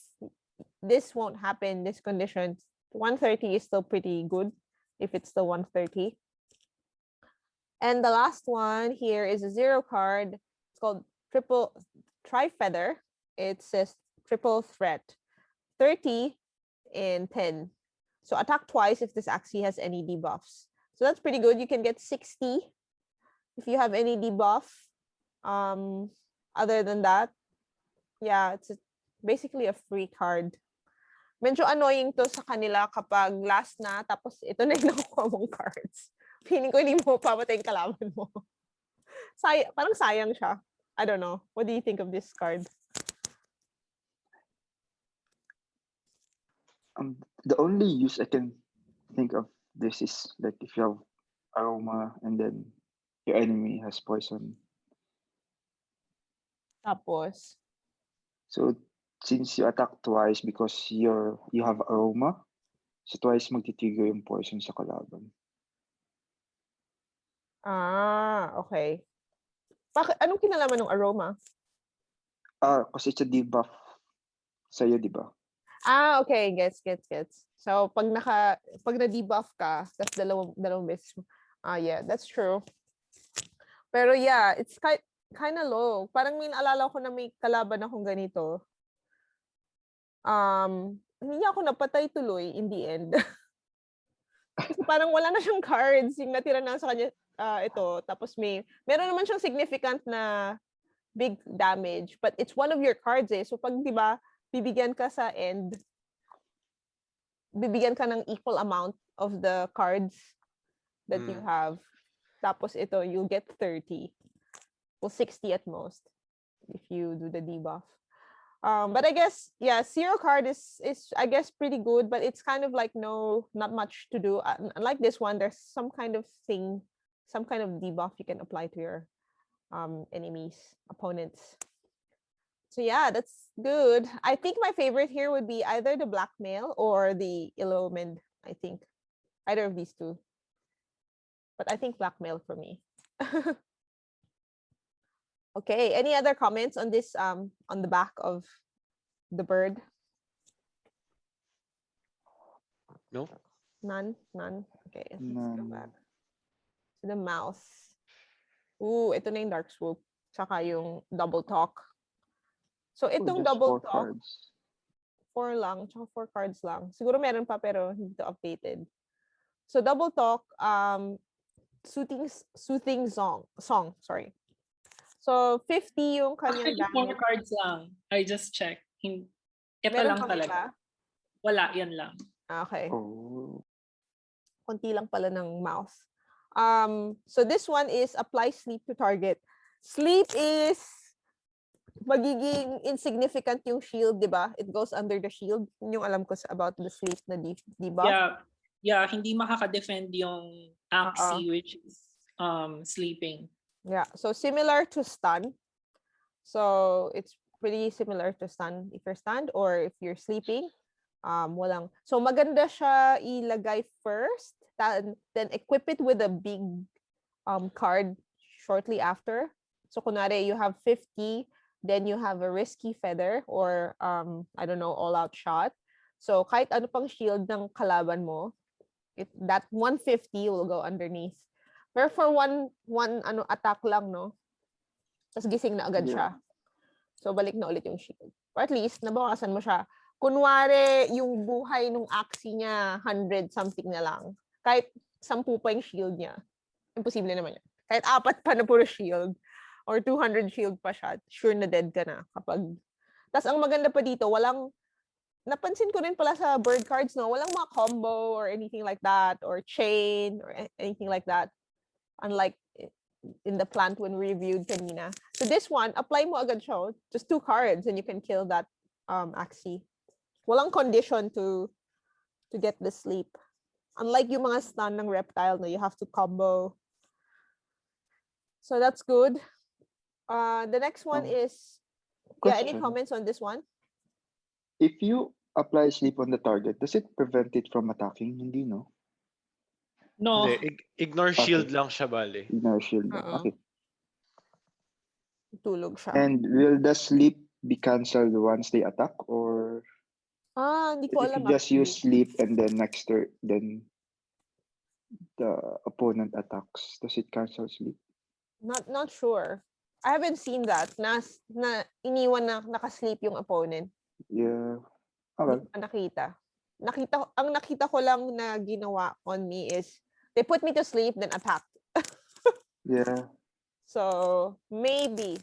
this won't happen, this condition, 130 is still pretty good if it's still 130. And the last one here is a 0 card. It's called Tri-Feather. It says triple threat. 30 and 10. So attack twice if this Axie has any debuffs. So that's pretty good. You can get 60 if you have any debuff. Other than that, yeah, it's basically a free card. Medyo annoying to sa kanila kapag last na, tapos ito na yung nakukuha mong cards. Feeling ko hindi mo papatay yung kalaban mo. Parang sayang siya. I don't know. What do you think of this card? The only use I can think of this is like if you have aroma and then your enemy has poison. Tapos, So since you attack twice because you have aroma, so twice magtitrigger yung poison sa kalaban. okay. Bakit? Anong kinalaman ng aroma? Kasi it's a debuff sa'yo, di ba? Okay. Gets. So, pag na-debuff ka, that's dalawang beses mo. Yeah, that's true. Pero yeah, it's kind of low. Parang may naalala ko na may kalaban akong ganito. Hindi ako napatay tuloy in the end. Kasi parang wala na siyang cards. Yung natira na sa kanya, ito. Tapos meron naman siyang significant na big damage. But it's one of your cards eh. So pag, di ba, bibigyan ka sa end, bibigyan ka ng equal amount of the cards that you have. Tapos ito, you'll get 30. Well, 60 at most if you do the debuff. But I guess, yeah, 0 card is I guess pretty good, but it's kind of like not much to do. Unlike this one, there's some kind of thing, some kind of debuff you can apply to your enemies, opponents. So yeah, that's good. I think my favorite here would be either the Blackmail or the Illumine, I think. Either of these two. But I think Blackmail for me. Okay, any other comments on this on the back of the bird? No? None. Okay, let's go None. back to the mouse. Ooh, ito na yung Dark Swoop. Tsaka yung Double Talk. So itong Just Double 4 Talk, cards. 4 lang, tsaka 4 cards lang. Siguro meron pa pero hindi to updated. So Double Talk, soothing song, sorry. So 50 yung kanyang Actually, 4 damage. cards lang. I just checked. Ito Meron lang pa talaga. ba? Wala, yan lang. Okay. Oh. Konti lang pala ng mouse. So this one is apply sleep to target. Sleep is magiging insignificant yung shield, di ba? It goes under the shield. Yun yung alam ko about the sleep na debuff. Yeah, hindi makaka-defend yung Axie, which is sleeping. Yeah, so similar to stun. So it's pretty similar to stun if you're stunned or if you're sleeping. Walang. So maganda siya ilagay first, then equip it with a big card shortly after. So kunwari you have 50, then you have a risky feather or I don't know, all out shot. So kahit ano pang shield ng kalaban mo, that 150 will go underneath. Pero for one attack lang, no? Tapos gising na agad siya. So balik na ulit yung shield. Or at least nabawasan mo siya. Kunwari yung buhay nung Axie niya 100 something na lang. Kahit 10 pa yung shield niya. Imposible naman yan. Kahit 4 pa na puro shield or 200 shield pa siya, sure na dead ka na kapag. Tapos ang maganda pa dito, napansin ko rin pala sa bird cards, no, walang mga combo or anything like that or chain or anything like that. Unlike in the plant when we reviewed kanina. So this one, apply mo agad siya. Just 2 cards and you can kill that Axie. Walang condition to get the sleep. Unlike yung mga stun ng reptile, no, you have to combo. So that's good. The next one is, any Question. comments on this one? If you apply sleep on the target, does it prevent it from attacking? Hindi, no? No. Hindi, ignore shield lang siya, bale. Ignore shield. Okay. Tulog siya. And will the sleep be cancelled once they attack, or Hindi ko if alam you just actually. use sleep and then next turn, then the opponent attacks, does it cancel sleep? Not sure. I haven't seen that. Na iniwan na nakasleep yung opponent. Yeah. Hindi Okay. ko pa nakita. Ang nakita ko lang na ginawa on me is they put me to sleep then attacked. Yeah. So, maybe.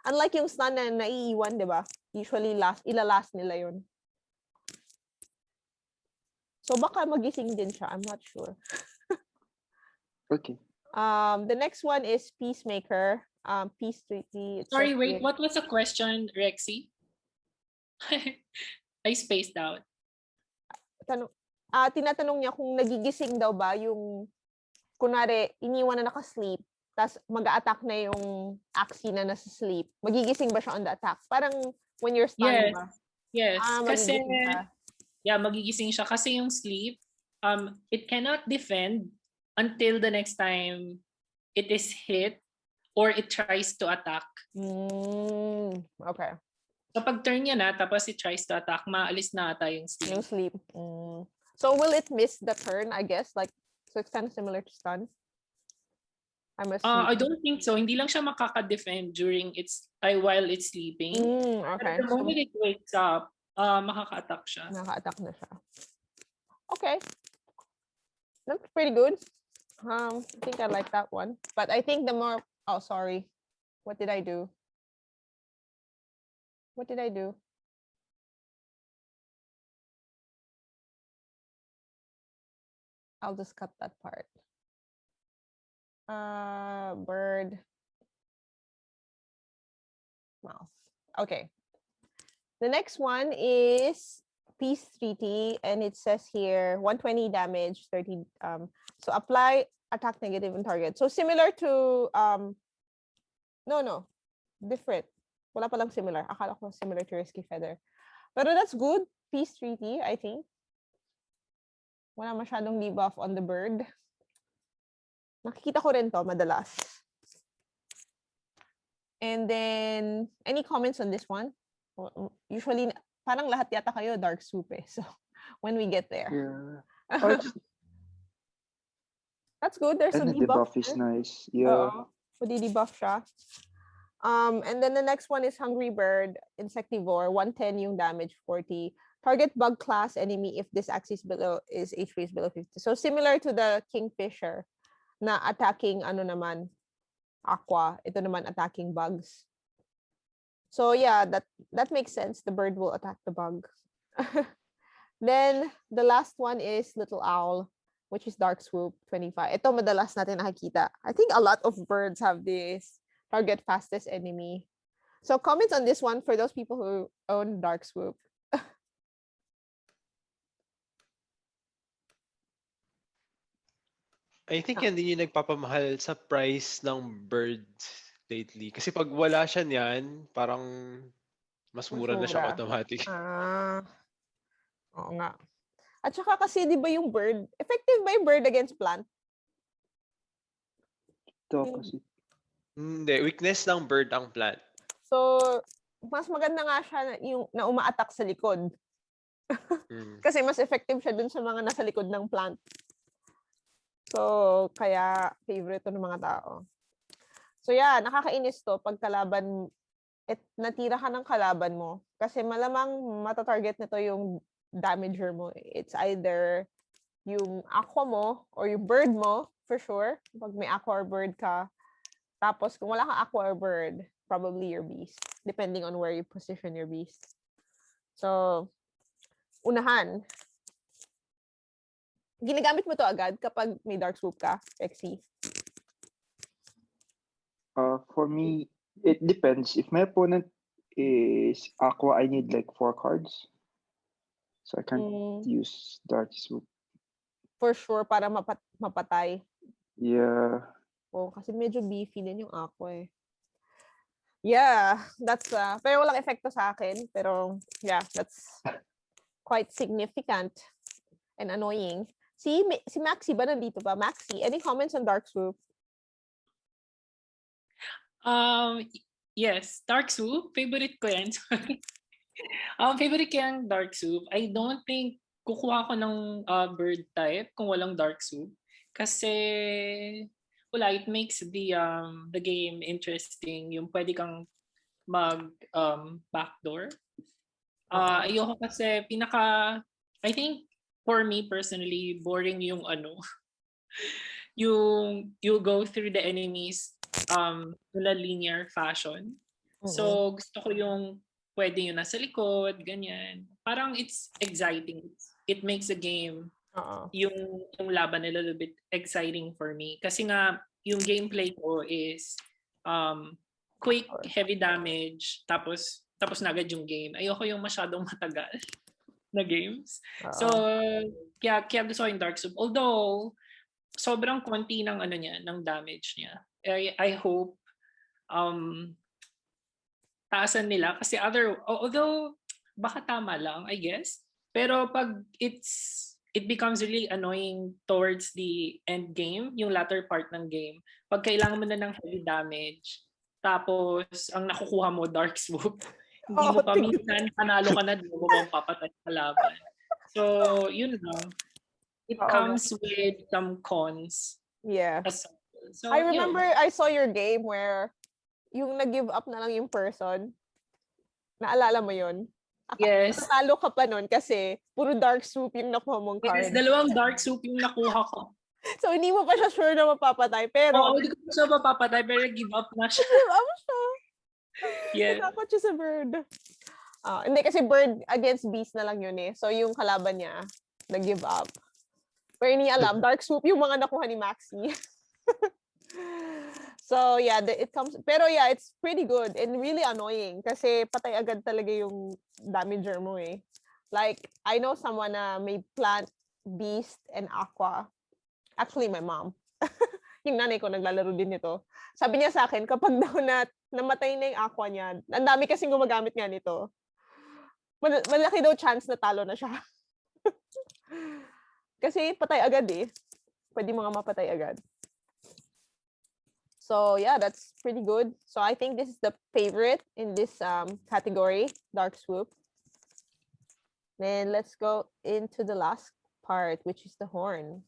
Unlike yung stun na naiiwan, di ba? Usually ilalast nila yun. So, baka magising din siya. I'm not sure. Okay. The next one is Peacemaker. Peace Treaty. Sorry, wait. What was the question, Rexy? I spaced out. Tinatanong niya kung nagigising daw ba yung, kunwari, iniwan na nakasleep, tas mag-a-attack na yung Axie na nasa sleep. Magigising ba siya on the attack? Parang when you're stunned, Yes. ba? Yes. Kasi, Magigising siya. magigising siya. Kasi yung sleep, it cannot defend until the next time it is hit or it tries to attack. Okay. So pag turn niya na, tapos it tries to attack, maalis na ata yung sleep. Yung sleep. So will it miss the turn, I guess? Like, so it's kind of similar to stun? I don't think so. Hindi lang siya makaka-defend while it's sleeping. Okay. But the moment it wakes up, makaka-attack siya. Nakaka-attack na siya. Okay. That's pretty good. I think I like that one. But I think oh, sorry. What did I do? I'll just cut that part. Bird. Mouth. Okay. The next one is Peace Treaty, and it says here 120 damage, 30. So apply attack negative on target. So similar to no, different. Wala palang similar. Akala ko similar to Risky Feather. Pero that's good. Peace Treaty, I think. Wala masyadong debuff on the bird. Nakikita ko rin to madalas. And then, any comments on this one? Usually, parang lahat yata kayo dark soup eh. So, when we get there. Yeah. That's good. There's And a the debuff. debuff is nice. Yeah. Pwede debuff siya. And then the next one is Hungry Bird, Insectivore, 110 yung damage, 40. Target bug class enemy if this axis is HP is below 50. So similar to the Kingfisher na attacking aqua. Ito naman attacking bugs. So yeah, that makes sense. The bird will attack the bug. Then the last one is Little Owl, which is Dark Swoop 25. Ito madalas natin nakikita. I think a lot of birds have this. Target fastest enemy. So comments on this one for those people who own Dark Swoop. I think yan din yung nagpapamahal sa price ng birds. lately. Kasi pag wala siya niyan, parang mas Mas mura na siyang mura. automatic. Ah, oo nga. At saka kasi, di ba yung bird, effective ba yung bird against plant? Ito kasi. Hindi, weakness ng bird ang plant. So, mas maganda nga siya na uma-attack sa likod. Mm. Kasi mas effective siya dun sa mga nasa likod ng plant. So, kaya favorite to ng mga tao. So, yeah, nakakainis to pag kalaban, natira ka ng kalaban mo. Kasi malamang matatarget nito yung damager mo. It's either yung aqua mo or yung bird mo, for sure. Pag may aqua or bird ka. Tapos, kung wala kang aqua or bird, probably your beast. Depending on where you position your beast. So, unahan. Ginagamit mo to agad kapag may dark swoop ka, Axie? For me, it depends. If my opponent is Aqua, I need like 4 cards. So I can't use Dark Swoop. For sure, para mapatay. Yeah. Oh, kasi medyo beefy din yung aqua eh. Yeah, that's pero walang epekto sa akin, pero yeah, that's quite significant and annoying. Si Maxie ba nandito pa? Maxie, any comments on Dark Swoop? Yes, Dark Soup. Favorite ko yan. Sorry. Favorite ko yung Dark Soup. I don't think kukuha ko ng bird type kung walang Dark Soup. Kasi wala, it makes the game interesting. Yung pwede kang mag backdoor. Ayoko kasi I think for me personally, boring yung yung you go through the enemies in a linear fashion. So gusto ko yung pwede yung nasa likod, ganyan. Parang it's exciting. It makes the game yung laban a little bit exciting for me. Kasi nga yung gameplay ko is quick, heavy damage, tapos na agad yung game. Ayoko yung masyadong matagal na games. So, kaya gusto ko yung Dark Soup. Although, sobrang konti ng niya, ng damage niya. I hope taasan nila kasi although baka tama lang, I guess. Pero pag it becomes really annoying towards the end game, yung latter part ng game. Pag kailangan mo na ng heavy damage, tapos ang nakukuha mo Dark Swoop, hindi mo pa minsan panalo ka na, di mo papatay sa laban. So, yun lang. It comes with some cons. Yeah. So, I remember I saw your game where yung nag-give up na lang yung person. Naalala mo yun? Yes. Natalo ka pa nun kasi puro Dark Swoop yung nakuha mong card. Yes, dalawang Dark Soup yung nakuha ko. So, hindi mo pa siya sure na mapapatay. Pero, hindi ko pa siya mapapatay, pero give up na siya. give up siya. Yeah. Natakot siya sa bird. Hindi, kasi bird against beast na lang yun eh. So, yung kalaban niya, nag-give up. Pero hindi alam, Dark Swoop yung mga nakuha ni Maxie. So, yeah, pero yeah, it's pretty good and really annoying kasi patay agad talaga yung damager mo eh. Like, I know someone na may plant, beast, and aqua. Actually, my mom. Yung nanay ko naglalaro din nito. Sabi niya sa akin, kapag daw namatay na yung aqua niya, ang dami kasing gumagamit nga nito. Malaki daw chance na talo na siya. Kasi patay agad eh. Pwede mga mapatay agad. So yeah, that's pretty good. So I think this is the favorite in this category, Dark Swoop. Then let's go into the last part, which is the horn.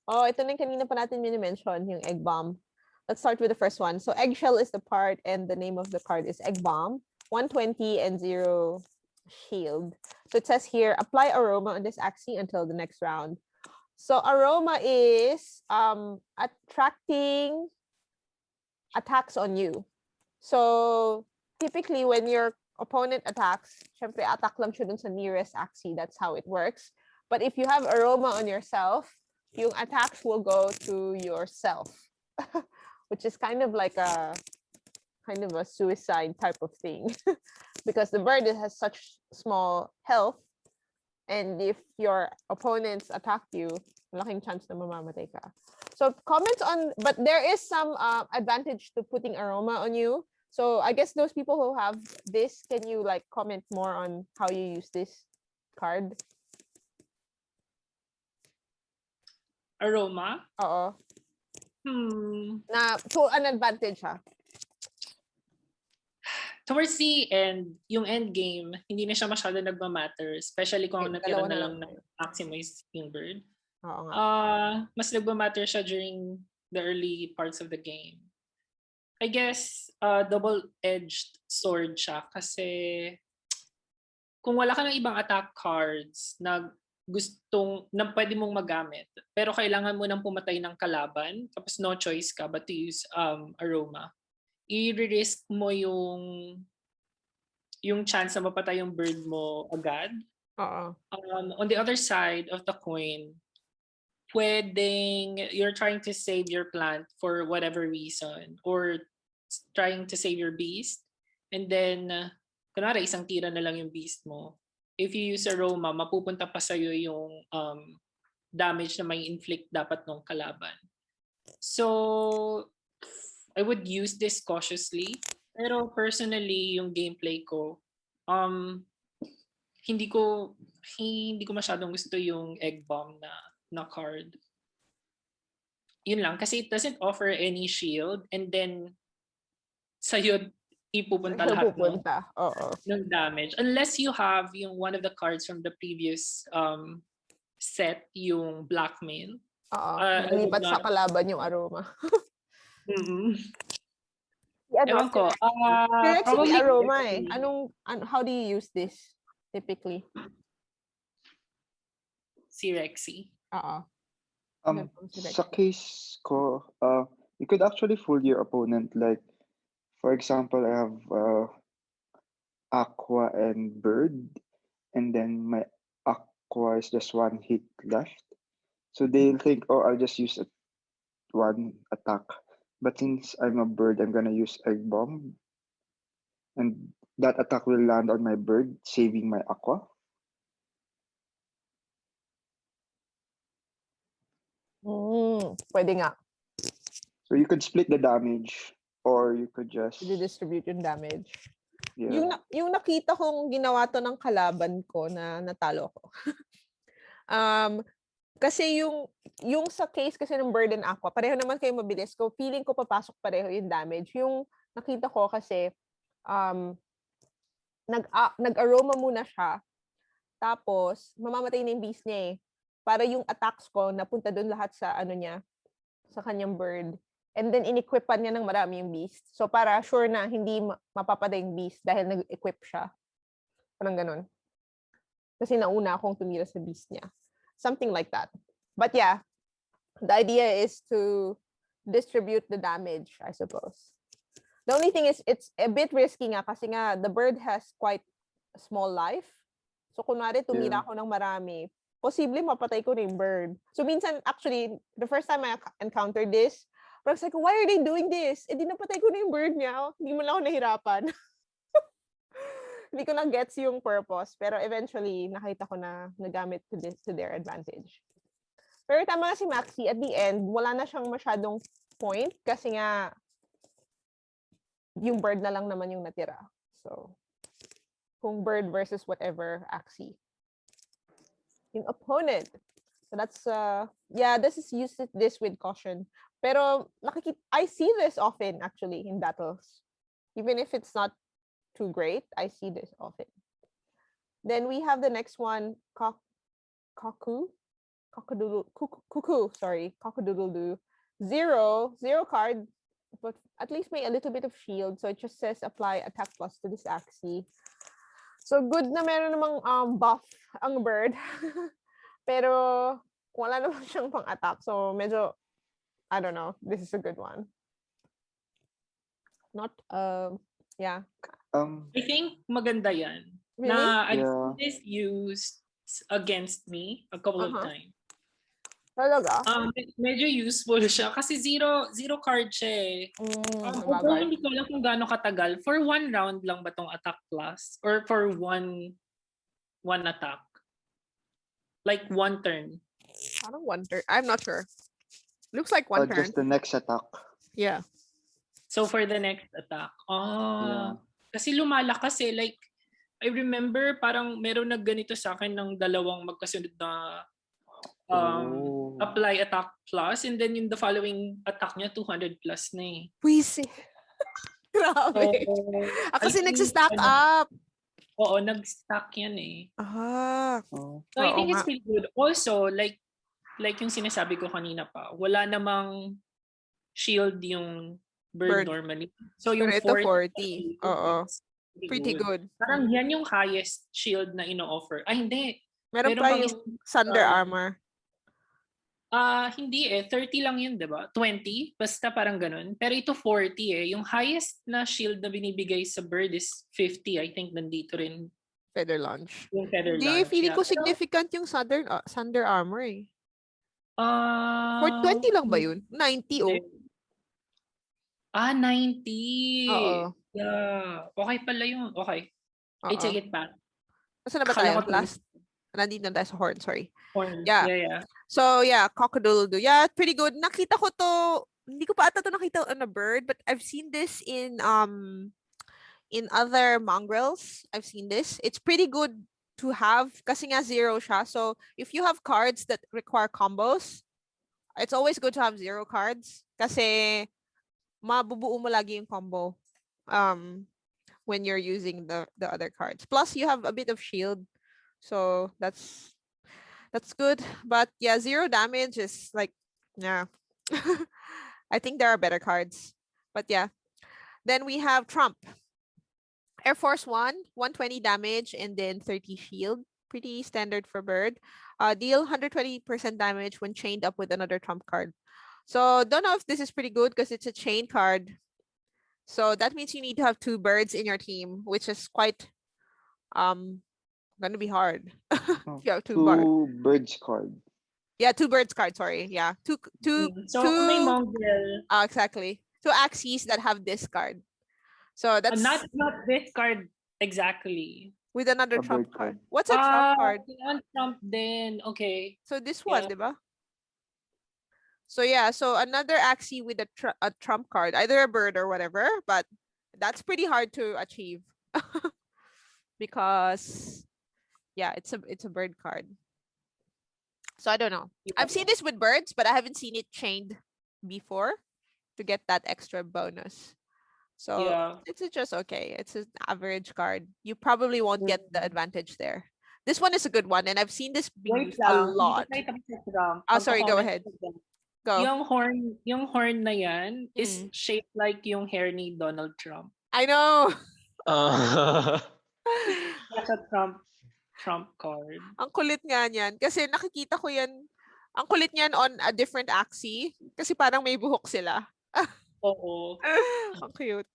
Oh, ito na yung kanina pa natin mini-mention, yung egg bomb. Let's start with the first one. So eggshell is the part and the name of the card is egg bomb. 120 and 0 shield. So it says here, apply aroma on this Axie until the next round. So aroma is attracting attacks on you. So typically when your opponent attacks, syempre attack lang siya dun sa nearest Axie. That's how it works. But if you have aroma on yourself, yung attacks will go to yourself, which is kind of like a suicide type of thing because the bird has such small health, and if your opponents attack you, malaking chance na mamamatay ka. So comments on, but there is some advantage to putting aroma on you. So I guess those people who have this, can you like comment more on how you use this card? Aroma? Oo. Na to an advantage ha. Towards the end, yung end game, hindi na siya masyado nagmamatter. Especially kung natira Dalawa na na lang lang ng maximize yung bird. Oo nga. Mas nagmamatter siya during the early parts of the game. I guess, double-edged sword siya kasi kung wala ka ng ibang attack cards na pwede mong magamit, pero kailangan mo nang pumatay ng kalaban, tapos no choice ka but to use aroma, i-risk mo yung chance na mapatay yung bird mo agad. Oo. On the other side of the coin, you're trying to save your plant for whatever reason or trying to save your beast, and then kunwari isang tira na lang yung beast mo. If you use aroma, mapupunta pa sa'yo yung damage na may inflict dapat ng kalaban. So I would use this cautiously, pero personally yung gameplay ko, hindi ko masyadong gusto yung egg bomb na card. Yun lang, kasi it doesn't offer any shield, and then sa'yo ipupunta lahat ng damage. Unless you have yung one of the cards from the previous set, yung blackmail. Lipat sa kalaban yung aroma. Ewan ko. Probably aroma eh. How do you use this typically? Si Rexy. Sa case ko, you could actually fool your opponent. Like, for example, I have Aqua and Bird, and then my Aqua is just one hit left. So they'll think, oh, I'll just use one attack. But since I'm a bird, I'm gonna use Egg Bomb. And that attack will land on my bird, saving my Aqua. Pwede nga. So you could split the damage, or you could just distribute yung damage. Yeah. Yung nakita kong ginawa to ng kalaban ko na natalo ko. Kasi yung sa case kasi ng Bird and Aqua, pareho naman kayo mabilis ko. Feeling ko papasok pareho yung damage. Yung nakita ko kasi nag-aroma muna siya. Tapos mamamatay na yung beast niya eh. Para yung attacks ko napunta doon lahat sa niya, sa kanyang bird. And then in-equipan niya ng marami yung beast. So para sure na hindi mapapatay yung beast dahil nag-equip siya. Parang ganun. Kasi nauna akong tumira sa beast niya. Something like that. But yeah, the idea is to distribute the damage, I suppose. The only thing is it's a bit risky nga kasi nga the bird has quite a small life. So kunwari tumira ako ng marami, posible mapatay ko na yung bird. So minsan, actually, the first time I encountered this, parang sabi ko, why are they doing this? Eh di napatay ko na yung bird niya. Hindi mo lang ako nahirapan. Hindi ko na gets yung purpose. Pero eventually, nakita ko na nagamit to their advantage. Pero tama nga si Maxie, at the end, wala na siyang masyadong point kasi nga yung bird na lang naman yung natira. So, kung bird versus whatever, Axie. Yung opponent. So that's, this is use this with caution. Pero I see this often actually in battles. Even if it's not too great, I see this often. Then we have the next one, Cuckoo. Cock-a-doodle-doo. Zero card, but at least may a little bit of shield. So it just says apply attack plus to this Axie. So good na meron namang buff ang bird. Pero wala naman siyang pang-attack. So medyo, I don't know, this is a good one. Not, yeah. I think maganda yan. Really? Na I've seen this used against me a couple of times. Talaga? Medyo useful siya kasi zero card siya eh. Although hindi ko alam kung gaano katagal. For one round lang ba tong attack plus? Or for one attack? Like one turn? Parang one turn. I'm not sure. Looks like one turn. Just the next attack. Yeah. So for the next attack. Yeah. Kasi lumalakas eh. Like, I remember parang meron nagganito sa akin ng dalawang magkasunod na apply attack plus, and then yung the following attack niya 200 plus na eh. Wisit. Grabe. Kasi nagsistack up. Oo, nag-stack yan eh. So I think it's really good. Also, like yung sinasabi ko kanina pa, wala namang shield yung bird normally. So yung ito 40. Oo. Pretty good. Parang yan yung highest shield na ino-offer. Ay, hindi. Meron pa yung Thunder Armor. Hindi eh. 30 lang yun, diba? 20? Basta parang ganun. Pero ito 40 eh. Yung highest na shield na binibigay sa bird is 50. I think nandito rin. Feather Launch. Yung Feather Hindi, Launch. feeling ko significant yung Thunder Armor eh. For 20 lang ba yun? 90 oh. 90. Oo. Yeah. Okay pala yun. Okay. I take it back. Saan na ba tayo? Last? Nandito na tayo sa horn, sorry. Horn. Yeah. Yeah. So, yeah, cock-a-doodle-doo. Yeah, pretty good. Nakita ko to, hindi ko pa ata to nakita on a bird, but I've seen this in other mongrels. I've seen this. It's pretty good to have kasi nga zero siya. So, if you have cards that require combos, it's always good to have zero cards kasi mabubuo mo lagi yung combo when you're using the other cards. Plus, you have a bit of shield. So, that's good. But yeah, zero damage is like, yeah. I think there are better cards. But yeah. Then we have Trump. Air Force 1, 120 damage and then 30 shield. Pretty standard for bird. Deal 120% damage when chained up with another Trump card. So don't know if this is pretty good because it's a chain card. So that means you need to have 2 birds in your team, which is quite gonna be hard. If you have 2 birds card. Yeah, 2 birds card, sorry. Yeah. Two So may mongrel. exactly. 2 Axies that have this card. So that's not this card exactly. With another Trump card. What's a Trump card? Trump then. Okay. So this one, diba? So yeah, so another Axie with a Trump card, either a bird or whatever, but that's pretty hard to achieve because yeah, it's a bird card. So I don't know. I've seen this with birds, but I haven't seen it chained before to get that extra bonus. So it's just okay. It's an average card. You probably won't get the advantage there. This one is a good one, and I've seen this being used a lot. Oh, sorry, go ahead. Go. Yung horn na yan is shaped like yung hair ni Donald Trump. I know. That's a Trump card. Ang kulit nga niyan. Kasi nakikita ko yan. Ang kulit niyan on a different Axie. Kasi parang may buhok sila. Oo. Ang cute.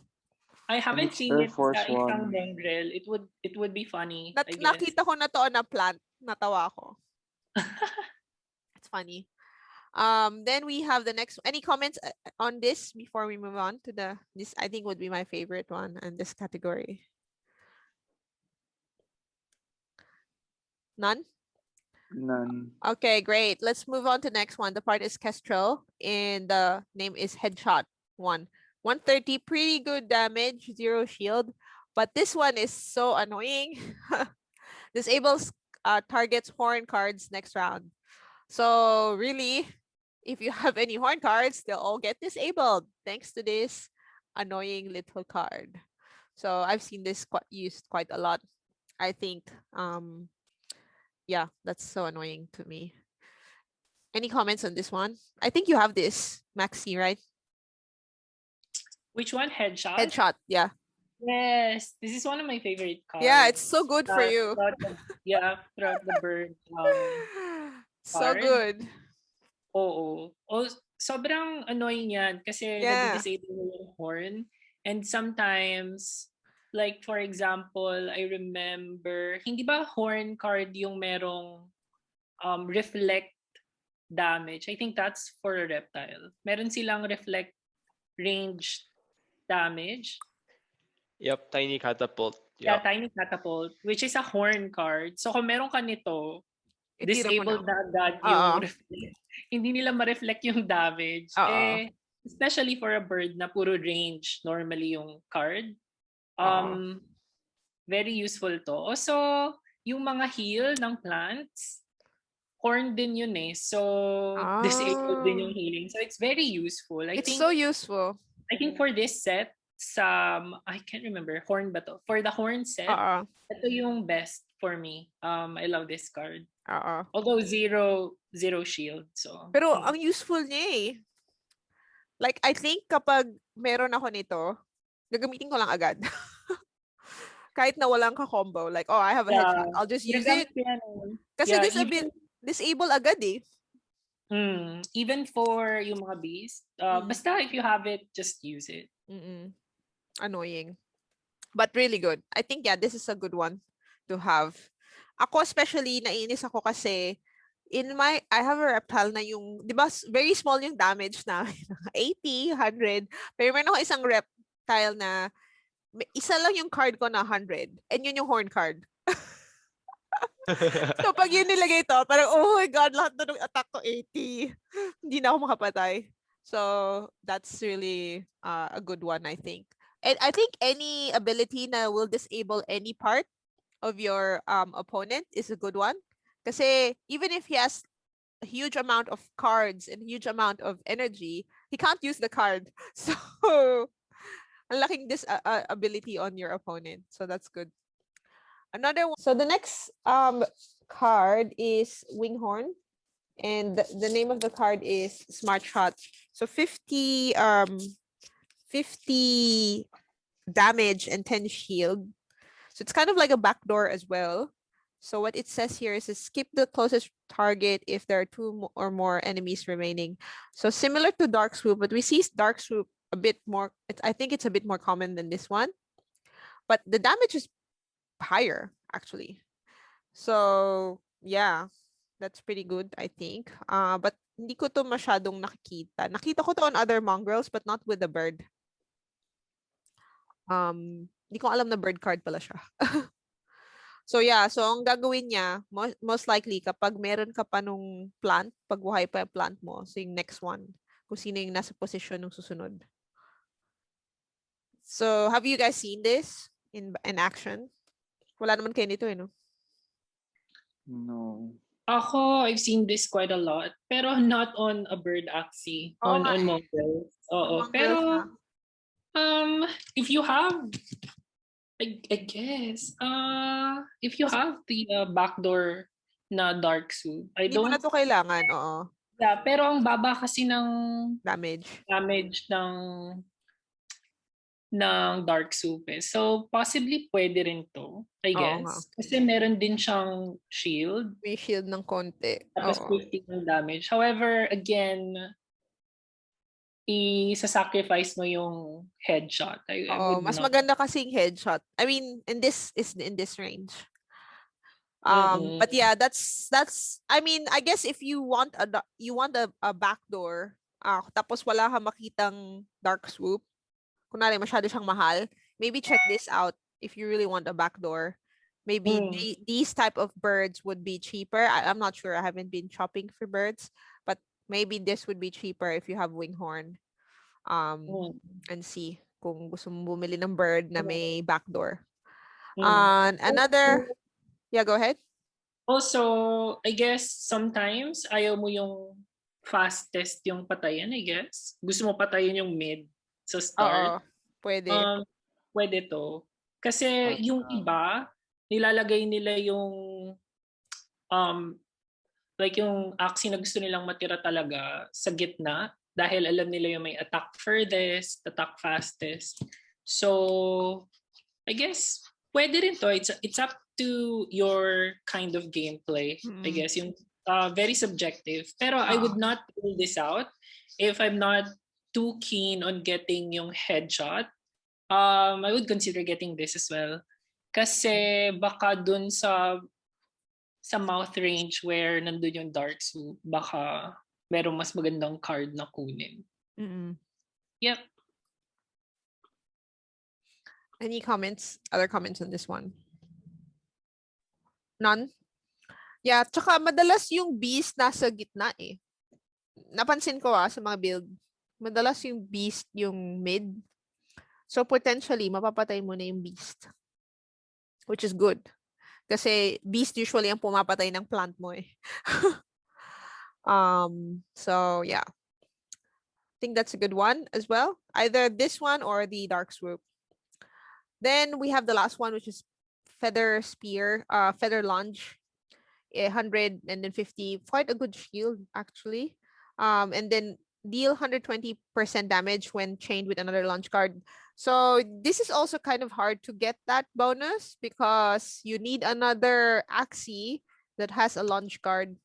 I haven't seen it sa isang mongrel. It would be funny. Nakita ko na to on a plant. Natawa ko. It's funny. Then we have the next. Any comments on this before we move on to this? I think would be my favorite one in this category. None? None. Okay, great. Let's move on to the next one. The part is Kestrel, and the name is Headshot 1. 130, pretty good damage, 0 shield. But this one is so annoying. Disables targets horn cards next round. So really, if you have any horn cards, they'll all get disabled thanks to this annoying little card. So I've seen this used quite a lot. I think, yeah, that's so annoying to me. Any comments on this one? I think you have this, Maxi, right? Which one? Headshot? Headshot, yeah. Yes, this is one of my favorite cards. Yeah, it's so good for you. Throughout the bird. So good. Oo. Sobrang annoying yan kasi nadi-disable mo yung horn. And sometimes, like for example, I remember, hindi ba horn card yung merong reflect damage? I think that's for a reptile. Meron silang reflect range damage. Yep, Tiny Catapult. Yep. Yeah, Tiny Catapult, which is a horn card. So kung meron ka nito, Itira mo disable na. na agad Oo. yung hindi nila ma-reflect yung damage. Oo. Especially for a bird na puro range normally yung card. Oo. Very useful to. Also, yung mga heal ng plants, horn din yun eh. So, disable din yung healing. So, it's very useful. It's so useful. I think for this set, I can't remember, horn ba to? For the horn set, Oo. ito yung best for me. I love this card. Oo. Although zero shield. So, Pero ang useful niya eh. Like, I think kapag meron ako nito, gagamitin ko lang agad. Kahit na walang ka-combo. Like, oh, I have a headshot. I'll just use it. Kasi disable agad eh. Even for yung mga beast, basta if you have it, just use it. Annoying. But really good. I think, yeah, this is a good one to have. Ako especially, nainis ako kasi I have a reptile na yung, di ba, very small yung damage na 80, 100. Pero meron ako isang reptile na isa lang yung card ko na 100. And yun yung horn card. So pag yun nilagay to, parang, oh my God, lahat na ng attack ko 80. Hindi na ako makapatay. So that's really a good one, I think. And I think any ability na will disable any part of your opponent is a good one. Kasi even if he has a huge amount of cards and huge amount of energy, he can't use the card. So ang laking ability on your opponent. So that's good. Another one. So the next card is Winghorn. And the name of the card is Smart Shot. So 50 damage and 10 shield. So it's kind of like a backdoor as well. So what it says here is skip the closest target if there are 2 or more enemies remaining. So similar to Dark Swoop, but we see Dark Swoop a bit more. I think it's a bit more common than this one. But the damage is higher, actually. So yeah, that's pretty good, I think. But hindi ko to masyadong nakikita. Nakita ko to on other mongrels, but not with the bird. Hindi ko alam na bird card pala siya. So yeah, so ang gagawin niya, most likely kapag meron ka pa nung plant, pag buhay pa yung plant mo, so yung next one, kung sino yung nasa posisyon ng susunod. So have you guys seen this in action? Wala naman kayo nito eh, no? No. Ako, I've seen this quite a lot, pero not on a bird Axie, on mongrels. Oo, pero if you have, I guess, if you have the backdoor na Dark Swoop, Hindi mo na to kailangan, oo. Yeah, pero ang baba kasi ng damage ng Dark Soup eh. So, possibly pwede rin to, I guess. Kasi meron din siyang shield. May shield ng konti. Tapos 50 ng damage. However, again, isa-sacrifice mo yung headshot. Mas maganda kasing headshot. I mean, in this range. But yeah, that's I mean, I guess if you want a backdoor, tapos wala kang makitang Dark Swoop, kunwari masyado siyang mahal, maybe check this out if you really want a backdoor. Maybe these type of birds would be cheaper. I'm not sure. I haven't been shopping for birds, but maybe this would be cheaper if you have Winghorn. And see kung gusto mong bumili ng bird na may backdoor. Another, yeah, go ahead. Also, I guess sometimes ayaw mo yung fastest yung patayan, I guess. Gusto mo patayin yung mid sa start. Pwede. Pwede to. Kasi yung iba, nilalagay nila yung like yung Axie na gusto nilang matira talaga sa gitna dahil alam nila yung may attack furthest, attack fastest. So, I guess pwede rin to. It's up to your kind of gameplay, I guess. Yung very subjective. Pero I would not rule this out if I'm not too keen on getting yung headshot. I would consider getting this as well. Kasi baka dun sa mouth range where nandun yung Dark Swoop, baka merong mas magandang card na kunin. Yep. Any comments? Other comments on this one? None? Yeah, tsaka madalas yung beast nasa gitna eh. Napansin ko sa mga build. Madalas yung beast yung mid. So potentially, mapapatay mo na yung beast. Which is good. Kasi beast usually ang pumapatay ng plant mo eh. So yeah. I think that's a good one as well. Either this one or the dark swoop. Then we have the last one, which is feather spear, feather lunge, 150, quite a good shield actually. And then deal 120% damage when chained with another launch card. So this is also kind of hard to get that bonus because you need another Axie that has a launch card.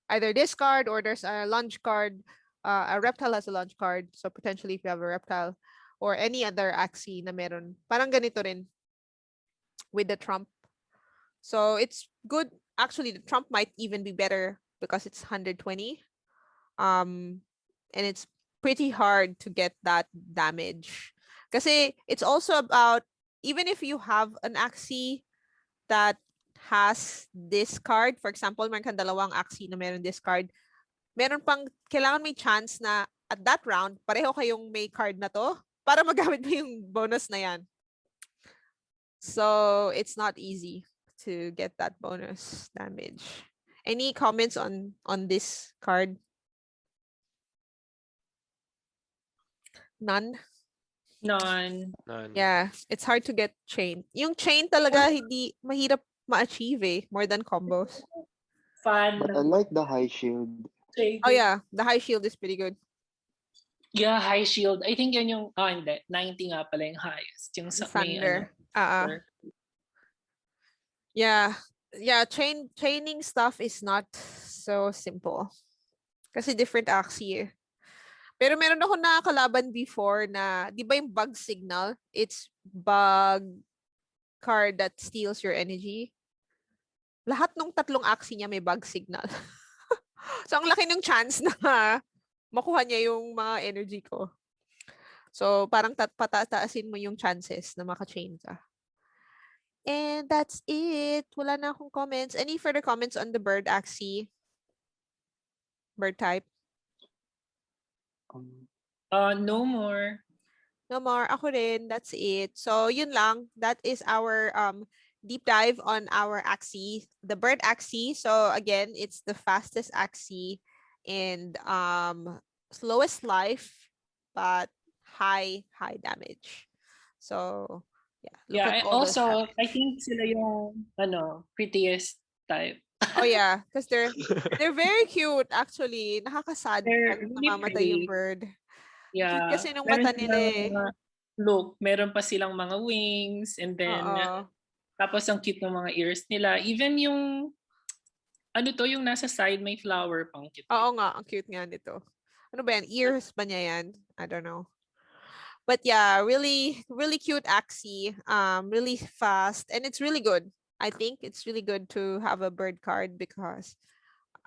Either this card or there's a launch card. A reptile has a launch card. So potentially if you have a reptile or any other Axie na meron. Parang ganito rin with the Trump. So it's good. Actually, the Trump might even be better because it's 120. And it's pretty hard to get that damage. Kasi it's also about, even if you have an Axie that has this card, for example, meron kang dalawang Axie na meron this card, meron pang, kailangan may chance na at that round, pareho kayong may card na to para magamit mo yung bonus na yan. So it's not easy to get that bonus damage. Any comments on this card? None? None. None. Yeah, it's hard to get chain. Yung chain talaga hindi mahirap ma-achieve eh, more than combos. Fun. But I like the high shield. Oh yeah, the high shield is pretty good. Yeah, high shield. I think yan yung, hindi. 90 nga pala yung highest. Yung sa may, Thunder. or- Yeah. Yeah, training stuff is not so simple. Kasi different Axie eh. Pero meron ako nakakalaban before na, di ba yung bug signal? It's bug card that steals your energy. Lahat ng tatlong Axie niya may bug signal. So, ang laki ng chance na makuha niya yung mga energy ko. So, parang patataasin mo yung chances na maka-chain ka. And that's it. Wala na akong comments. Any further comments on the bird Axie? Bird type? no more. No more. Ako rin. That's it. So, yun lang. That is our deep dive on our Axie, the bird Axie. So, again, it's the fastest Axie and slowest life, but high damage. So, yeah. Look Yeah, at and all those also, stats. I think sila yung, prettiest type. Oh yeah, because they're very cute actually. Nakakasad They're pag really namamatay yung pretty. bird. Cute Yeah. kasi nung Meron mata nila silang eh. look, meron pa silang mga wings, and then, Oo. tapos ang cute ng mga ears nila. Even yung, yung nasa side may flower pang cute. Oo nga, ang cute nga nito. Ano ba yan? Ears ba niya yan? I don't know. But yeah, really, really cute Axie. Really fast. And it's really good. I think it's really good to have a bird card because,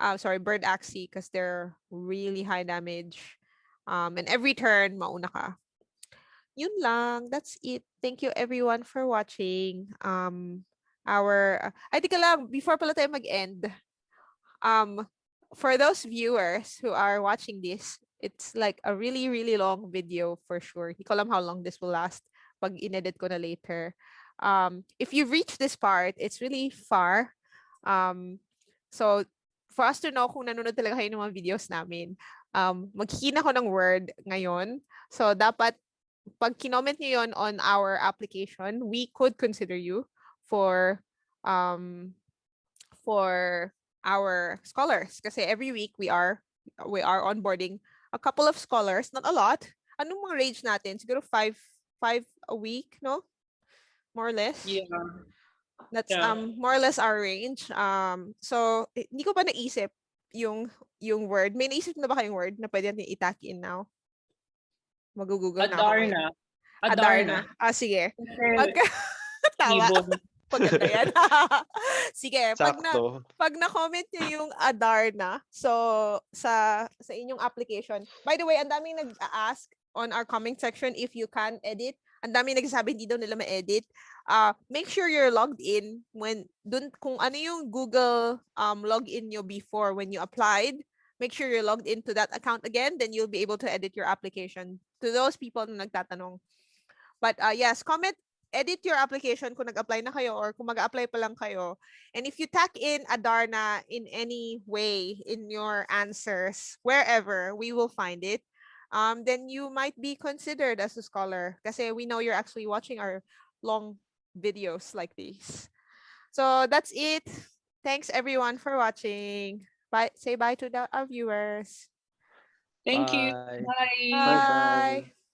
bird Axie because they're really high damage. And every turn, mauna ka. Yun lang. That's it. Thank you everyone for watching. Ay, tika lang, before pala tayo mag-end, for those viewers who are watching this, it's like a really, really long video for sure. Hindi ko alam how long this will last pag inedit ko na later. If you've reached this part, it's really far. So for us to know kung nanonood talaga kayo ng mga videos namin, maghihin ako ng word ngayon. So dapat pag kinoment niyo yon on our application, we could consider you for our scholars kasi every week we are onboarding a couple of scholars, not a lot. Anong mga range natin? Siguro five a week, no? More or less. Yeah. That's Yeah. more or less our range. So hindi ko pa naisip yung word. May naisip na ba kayong word na pwede natin i-tack in now? Mag-google na ako ngayon. Adarna. Sige. Okay. Tawa. Ibon. Paganda yan. Sige, Sakto. pag na-comment niyo yung Adarna, so sa inyong application. By the way, ang daming nag-ask on our comment section if you can edit. ang dami nagsasabi hindi daw nila ma-edit. Make sure you're logged in when dun kung ano yung Google login nyo before when you applied. Make sure you're logged into that account again, then you'll be able to edit your application. To those people na nagtatanong. But yes, edit your application kung nag-apply na kayo or kung mag-apply pa lang kayo. And if you tack in Adarna in any way in your answers, wherever, we will find it. Then you might be considered as a scholar kasi we know you're actually watching our long videos like these. So that's it. Thanks everyone for watching. Bye. Say bye to our viewers. Thank you. Bye. Bye. Bye Bye. bye.